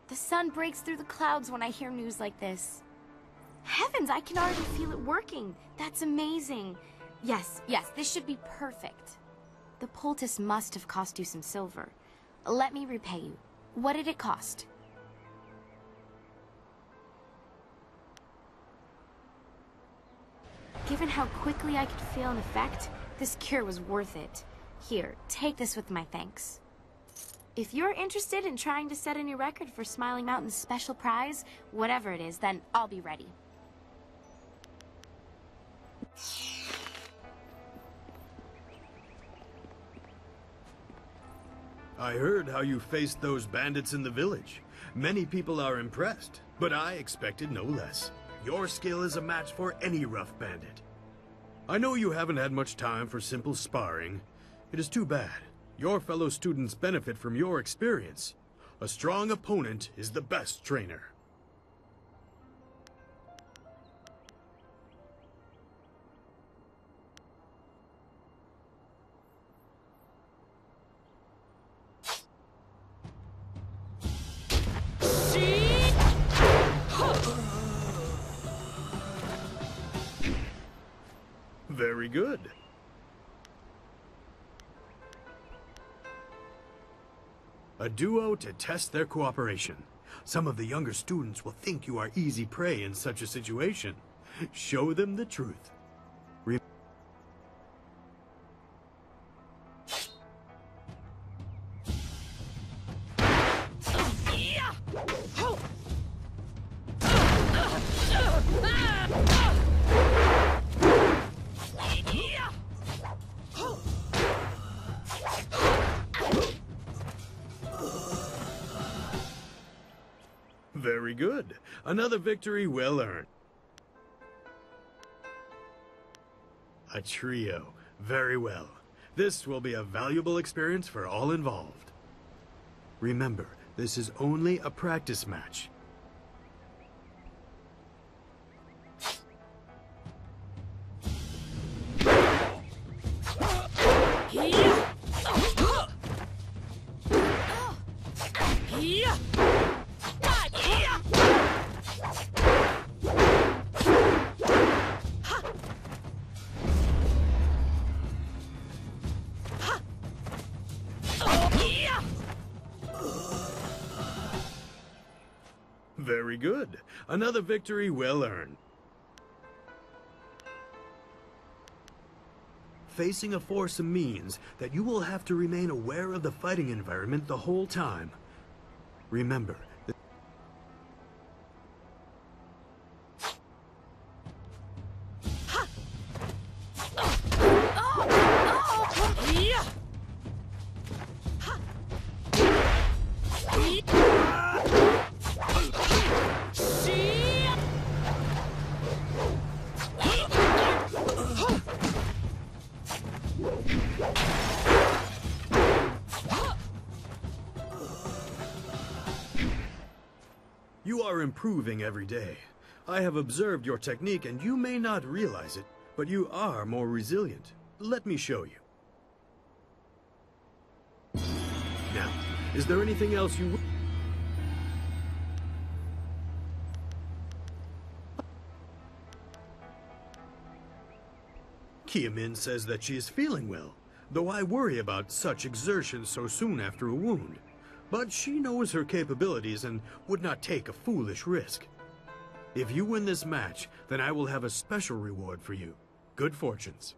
The sun breaks through the clouds when I hear news like this. Heavens, I can already feel it working. That's amazing. Yes, this should be perfect. The poultice must have cost you some silver. Let me repay you. What did it cost? Given how quickly I could feel an effect, this cure was worth it. Here, take this with my thanks. If you're interested in trying to set a new record for Smiling Mountain's special prize, whatever it is, then I'll be ready. I heard how you faced those bandits in the village. Many people are impressed, but I expected no less. Your skill is a match for any rough bandit. I know you haven't had much time for simple sparring. It is too bad. Your fellow students benefit from your experience. A strong opponent is the best trainer. Very good. A duo to test their cooperation. Some of the younger students will think you are easy prey in such a situation. Show them the truth. Very good. Another victory well earned. A trio. Very well. This will be a valuable experience for all involved. Remember, this is only a practice match. Very good. Another victory well earned. Facing a foursome means that you will have to remain aware of the fighting environment the whole time. Remember, you are improving every day. I have observed your technique and you may not realize it, but you are more resilient. Let me show you. Now, is there anything else you would... Kiamin says that she is feeling well, though I worry about such exertion so soon after a wound. But she knows her capabilities and would not take a foolish risk. If you win this match, then I will have a special reward for you. Good fortunes.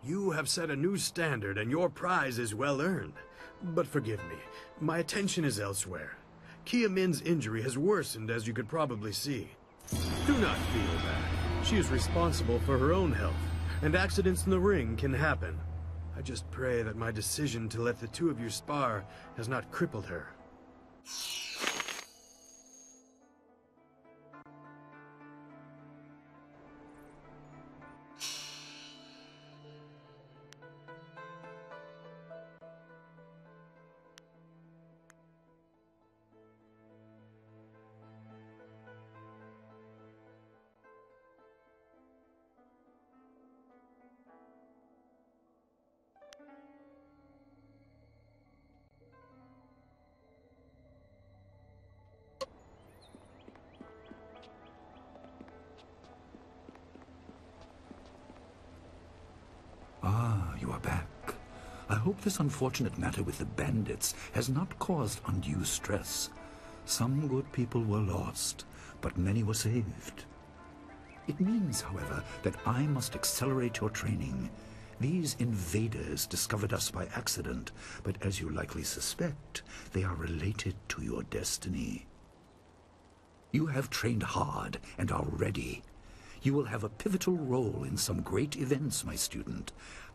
You have set a new standard and your prize is well earned. But forgive me, my attention is elsewhere. Kiamin's injury has worsened, as you could probably see. Do not feel bad. She is responsible for her own health, and accidents in the ring can happen. I just pray that my decision to let the two of you spar has not crippled her. Ah, you are back. I hope this unfortunate matter with the bandits has not caused undue stress. Some good people were lost, but many were saved. It means, however, that I must accelerate your training. These invaders discovered us by accident, but as you likely suspect, they are related to your destiny. You have trained hard and are ready. You will have a pivotal role in some great events, my student,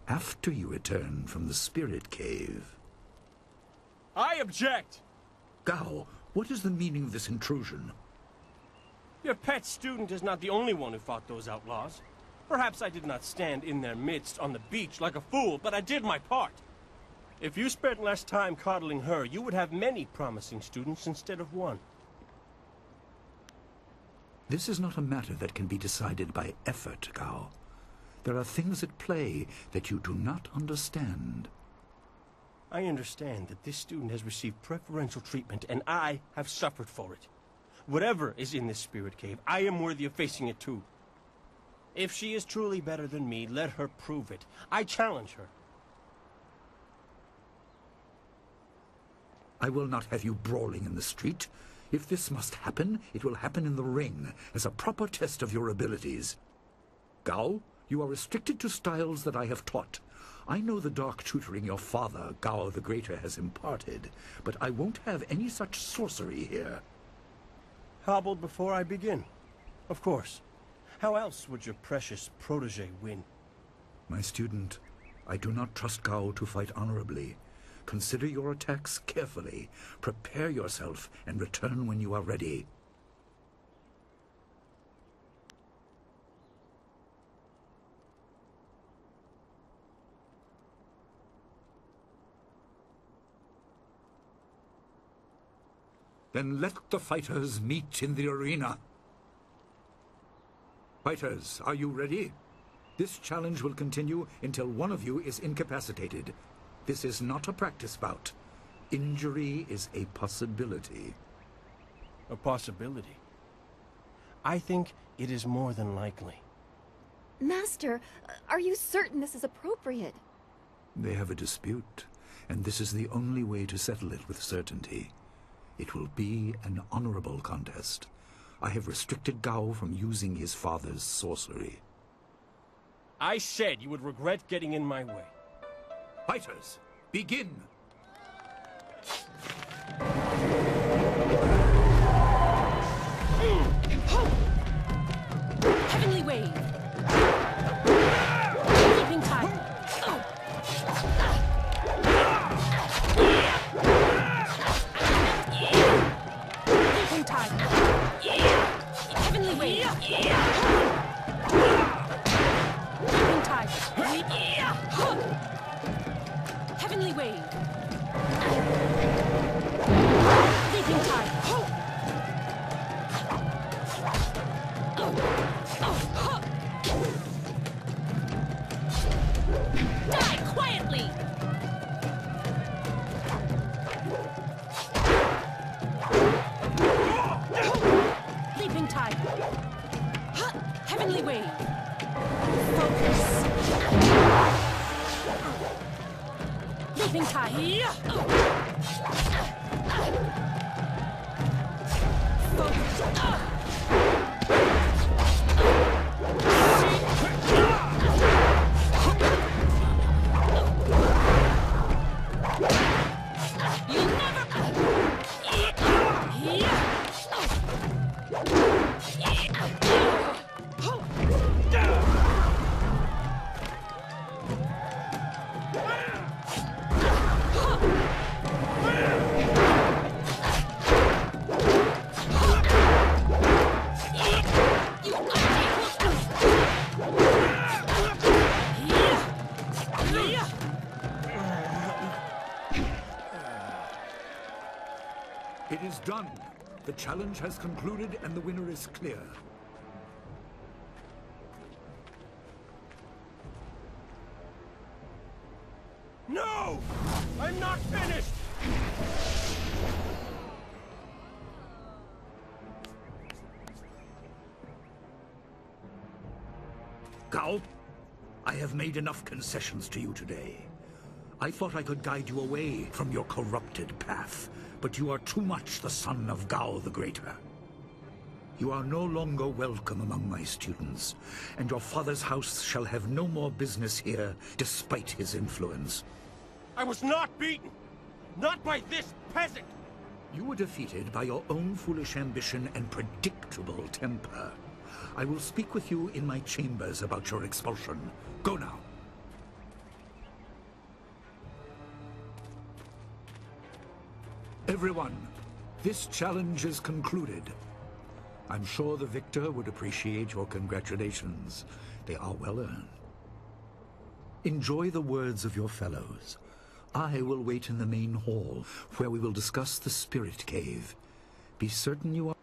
after you return from the Spirit Cave. I object! Gao, what is the meaning of this intrusion? Your pet student is not the only one who fought those outlaws. Perhaps I did not stand in their midst on the beach like a fool, but I did my part. If you spent less time coddling her, you would have many promising students instead of one. This is not a matter that can be decided by effort, Gao. There are things at play that you do not understand. I understand that this student has received preferential treatment, and I have suffered for it. Whatever is in this Spirit Cave, I am worthy of facing it too. If she is truly better than me, let her prove it. I challenge her. I will not have you brawling in the street. If this must happen, it will happen in the ring, as a proper test of your abilities. Gao, you are restricted to styles that I have taught. I know the dark tutoring your father, Gao the Greater, has imparted, but I won't have any such sorcery here. Hobbled before I begin. Of course. How else would your precious protege win? My student, I do not trust Gao to fight honorably. Consider your attacks carefully. Prepare yourself and return when you are ready. Then let the fighters meet in the arena. Fighters, are you ready? This challenge will continue until one of you is incapacitated. This is not a practice bout. Injury is a possibility. A possibility? I think it is more than likely. Master, are you certain this is appropriate? They have a dispute, and this is the only way to settle it with certainty. It will be an honorable contest. I have restricted Gao from using his father's sorcery. I said you would regret getting in my way. Fighters, begin! Heavenly Wave! Keeping time. Keeping time. Heavenly Wave! Keeping time. Heavenly Wave! Leaping Tide! Die quietly! Leaping Tide! Heavenly Wave! Focus! It is done. The challenge has concluded and the winner is clear. No! I'm not finished! Gao, I have made enough concessions to you today. I thought I could guide you away from your corrupted path, but you are too much the son of Gao the Greater. You are no longer welcome among my students, and your father's house shall have no more business here, despite his influence. I was not beaten! Not by this peasant! You were defeated by your own foolish ambition and predictable temper. I will speak with you in my chambers about your expulsion. Go now. Everyone, this challenge is concluded. I'm sure the victor would appreciate your congratulations. They are well earned. Enjoy the words of your fellows. I will wait in the main hall, where we will discuss the Spirit Cave. Be certain you are...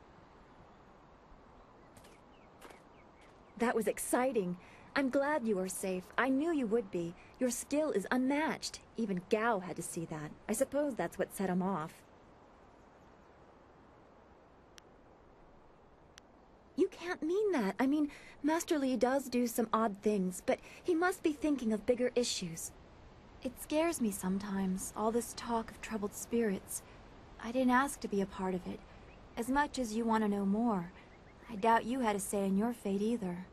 That was exciting. I'm glad you are safe. I knew you would be. Your skill is unmatched. Even Gao had to see that. I suppose that's what set him off. You can't mean that. I mean, Master Li does do some odd things, but he must be thinking of bigger issues. It scares me sometimes, all this talk of troubled spirits. I didn't ask to be a part of it. As much as you want to know more, I doubt you had a say in your fate either.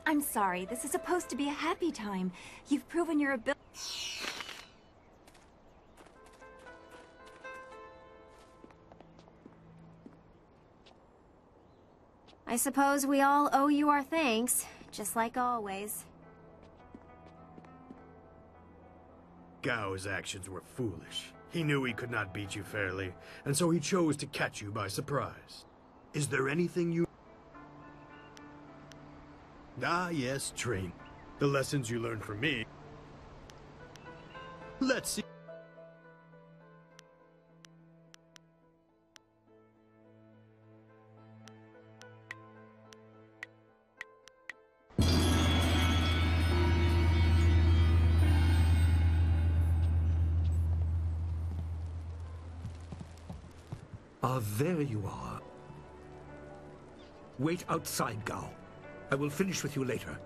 I'm sorry. This is supposed to be a happy time. You've proven your ability. I suppose we all owe you our thanks, just like always. Gao's actions were foolish. He knew he could not beat you fairly, and so he chose to catch you by surprise. Is there anything you... Ah, yes, train. The lessons you learned from me. Let's see. There you are. Wait outside, Gao. I will finish with you later.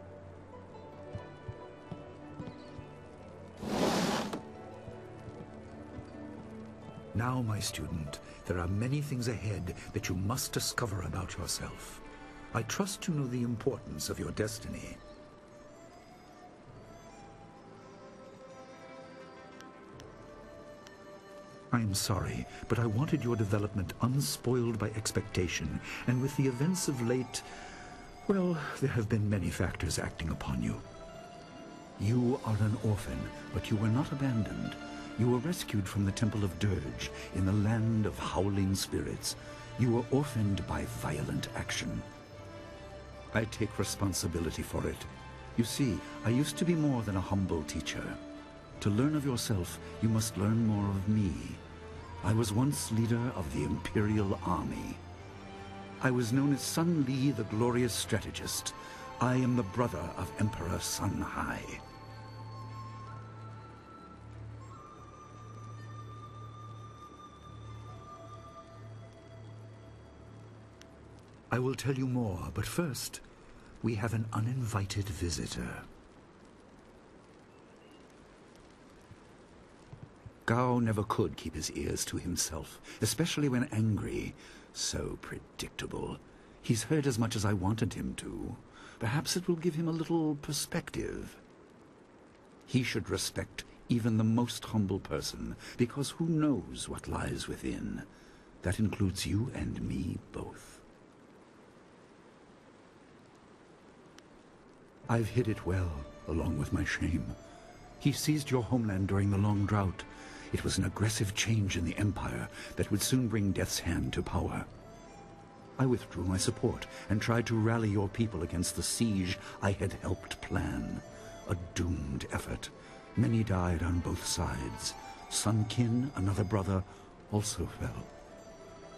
Now, my student, there are many things ahead that you must discover about yourself. I trust you know the importance of your destiny. I am sorry, but I wanted your development unspoiled by expectation, and with the events of late, well, there have been many factors acting upon you. You are an orphan, but you were not abandoned. You were rescued from the Temple of Dirge in the land of howling spirits. You were orphaned by violent action. I take responsibility for it. You see, I used to be more than a humble teacher. To learn of yourself, you must learn more of me. I was once leader of the Imperial Army. I was known as Sun Li, the glorious strategist. I am the brother of Emperor Sun Hai. I will tell you more, but first, we have an uninvited visitor. Gao never could keep his ears to himself, especially when angry. So predictable. He's heard as much as I wanted him to. Perhaps it will give him a little perspective. He should respect even the most humble person, because who knows what lies within? That includes you and me both. I've hid it well, along with my shame. He seized your homeland during the long drought. It was an aggressive change in the Empire that would soon bring Death's Hand to power. I withdrew my support and tried to rally your people against the siege I had helped plan. A doomed effort. Many died on both sides. Sun Qin, another brother, also fell.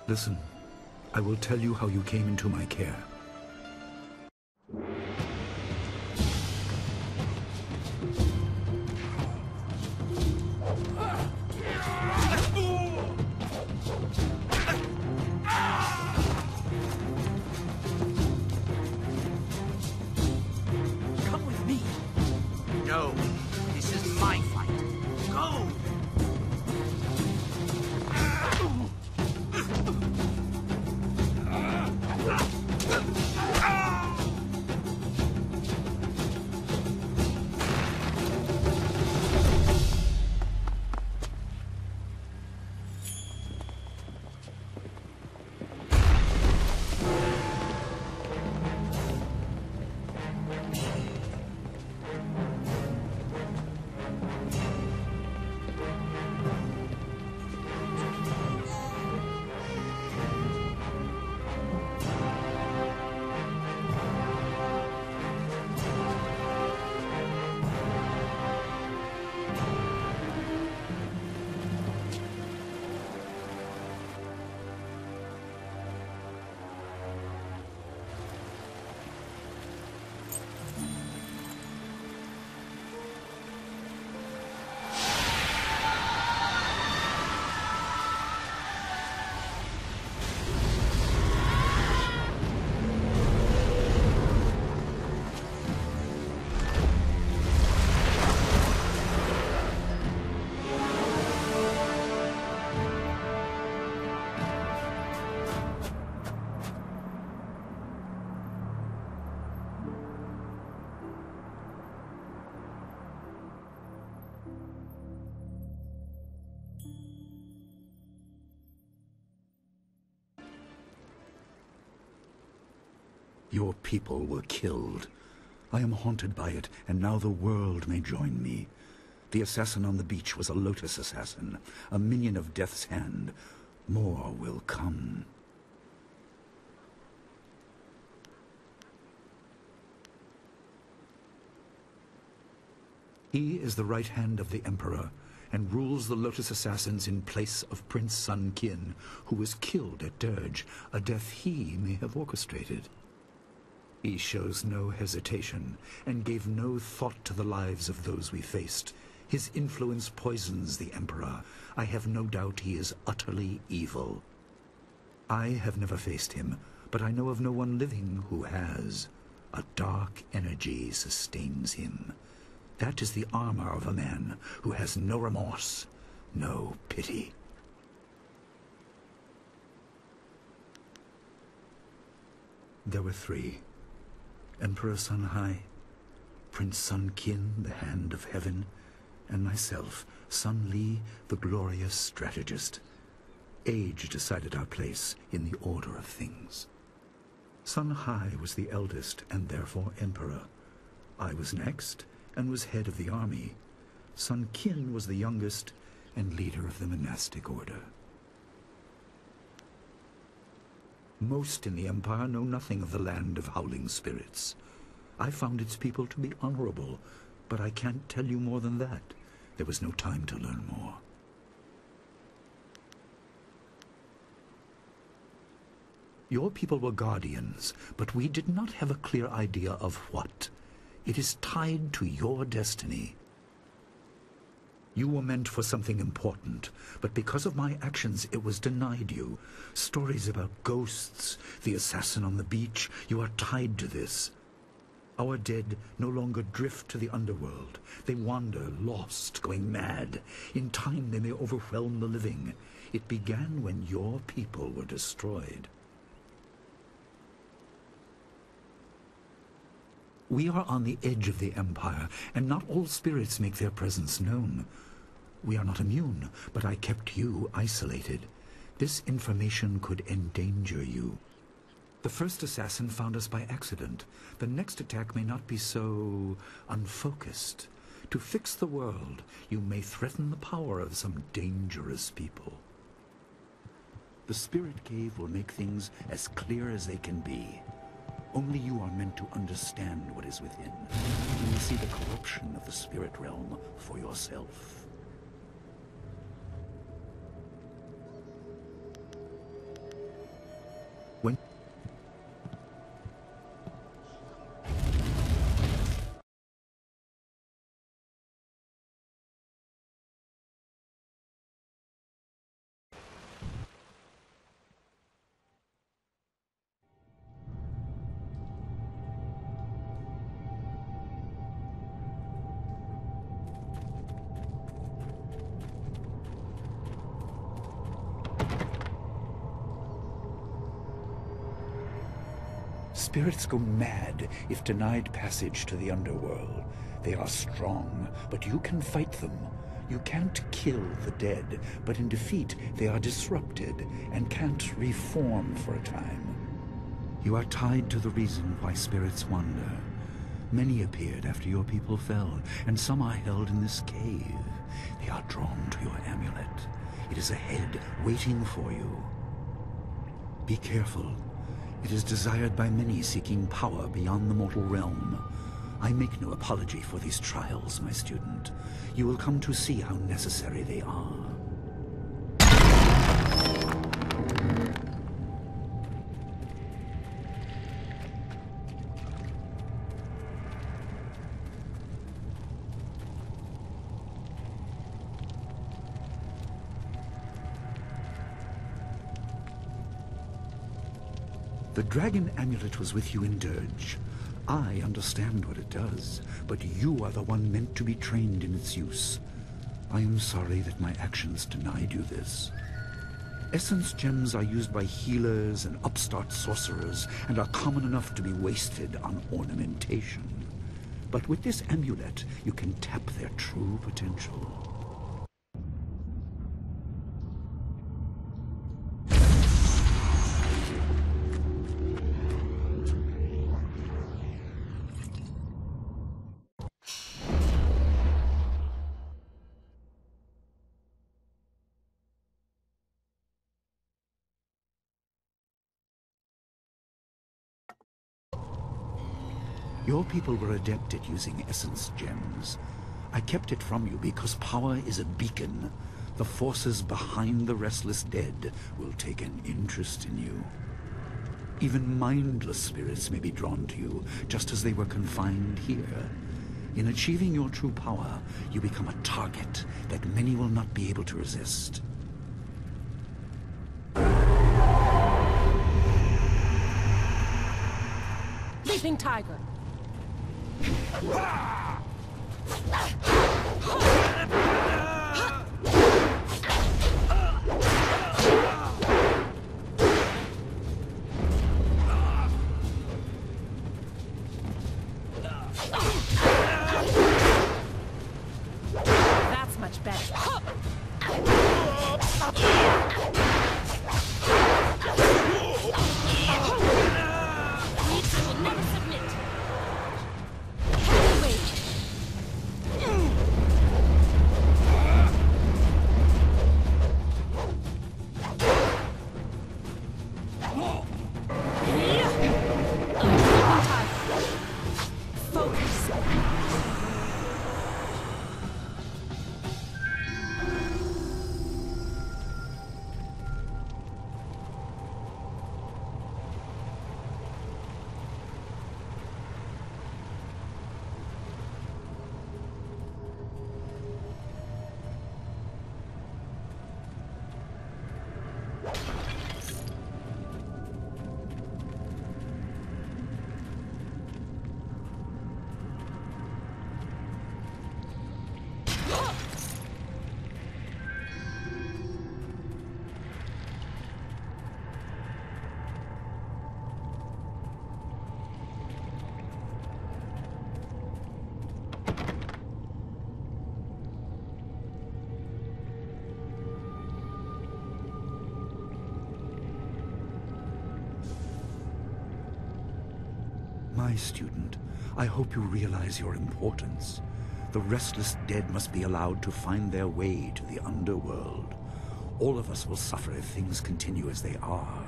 Listen, I will tell you how you came into my care. Come with me. No, this is my fight. Go! Your people were killed. I am haunted by it, and now the world may join me. The assassin on the beach was a Lotus assassin, a minion of Death's Hand. More will come. He is the right hand of the Emperor, and rules the Lotus Assassins in place of Prince Sun Qin, who was killed at Dirge, a death he may have orchestrated. He shows no hesitation, and gave no thought to the lives of those we faced. His influence poisons the Emperor. I have no doubt he is utterly evil. I have never faced him, but I know of no one living who has. A dark energy sustains him. That is the armor of a man who has no remorse, no pity. There were three. Emperor Sun Hai, Prince Sun Qin, the Hand of Heaven, and myself, Sun Li, the glorious strategist. Age decided our place in the order of things. Sun Hai was the eldest and therefore emperor. I was next and was head of the army. Sun Qin was the youngest and leader of the monastic order. Most in the Empire know nothing of the land of howling spirits. I found its people to be honorable, but I can't tell you more than that. There was no time to learn more. Your people were guardians, but we did not have a clear idea of what. It is tied to your destiny. You were meant for something important, but because of my actions it was denied you. Stories about ghosts, the assassin on the beach, you are tied to this. Our dead no longer drift to the underworld. They wander, lost, going mad. In time they may overwhelm the living. It began when your people were destroyed. We are on the edge of the Empire, and not all spirits make their presence known. We are not immune, but I kept you isolated. This information could endanger you. The first assassin found us by accident. The next attack may not be so unfocused. To fix the world, you may threaten the power of some dangerous people. The Spirit Cave will make things as clear as they can be. Only you are meant to understand what is within. You will see the corruption of the spirit realm for yourself. When spirits go mad if denied passage to the underworld. They are strong, but you can fight them. You can't kill the dead, but in defeat they are disrupted and can't reform for a time. You are tied to the reason why spirits wander. Many appeared after your people fell, and some are held in this cave. They are drawn to your amulet. It is ahead, waiting for you. Be careful. It is desired by many seeking power beyond the mortal realm. I make no apology for these trials, my student. You will come to see how necessary they are. The dragon amulet was with you in Dirge. I understand what it does, but you are the one meant to be trained in its use. I am sorry that my actions denied you this. Essence gems are used by healers and upstart sorcerers, and are common enough to be wasted on ornamentation. But with this amulet, you can tap their true potential. Your people were adept at using essence gems. I kept it from you because power is a beacon. The forces behind the restless dead will take an interest in you. Even mindless spirits may be drawn to you, just as they were confined here. In achieving your true power, you become a target that many will not be able to resist. Leaping Tiger! That's much better. We will never submit. My student, I hope you realize your importance. The restless dead must be allowed to find their way to the underworld. All of us will suffer if things continue as they are.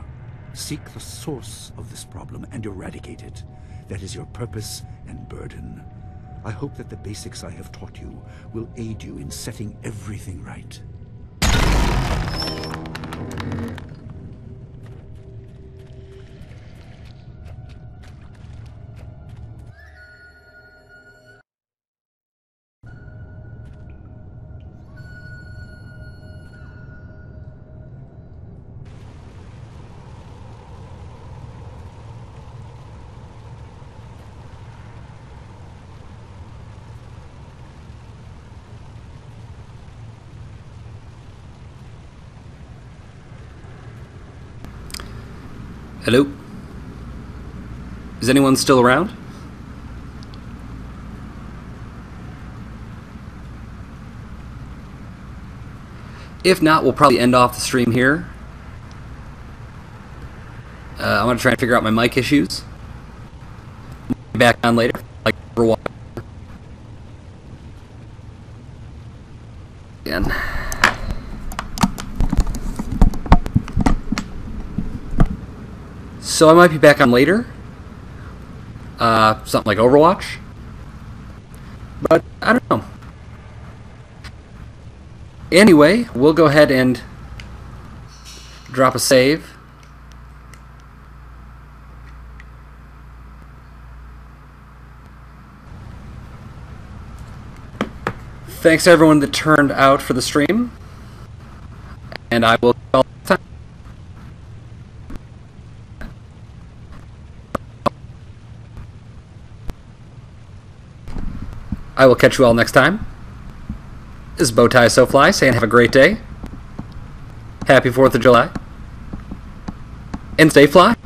Seek the source of this problem and eradicate it. That is your purpose and burden. I hope that the basics I have taught you will aid you in setting everything right. Hello? Is anyone still around? If not, we'll probably end off the stream here. I'm going to try and figure out my mic issues. Be back on later. Like Overwatch. Again. So I might be back on later. Something like Overwatch. But I don't know. Anyway, we'll go ahead and drop a save. Thanks to everyone that turned out for the stream. And I will call time. I will catch you all next time. This is Bowtie SoFly saying have a great day. Happy 4th of July. And stay fly.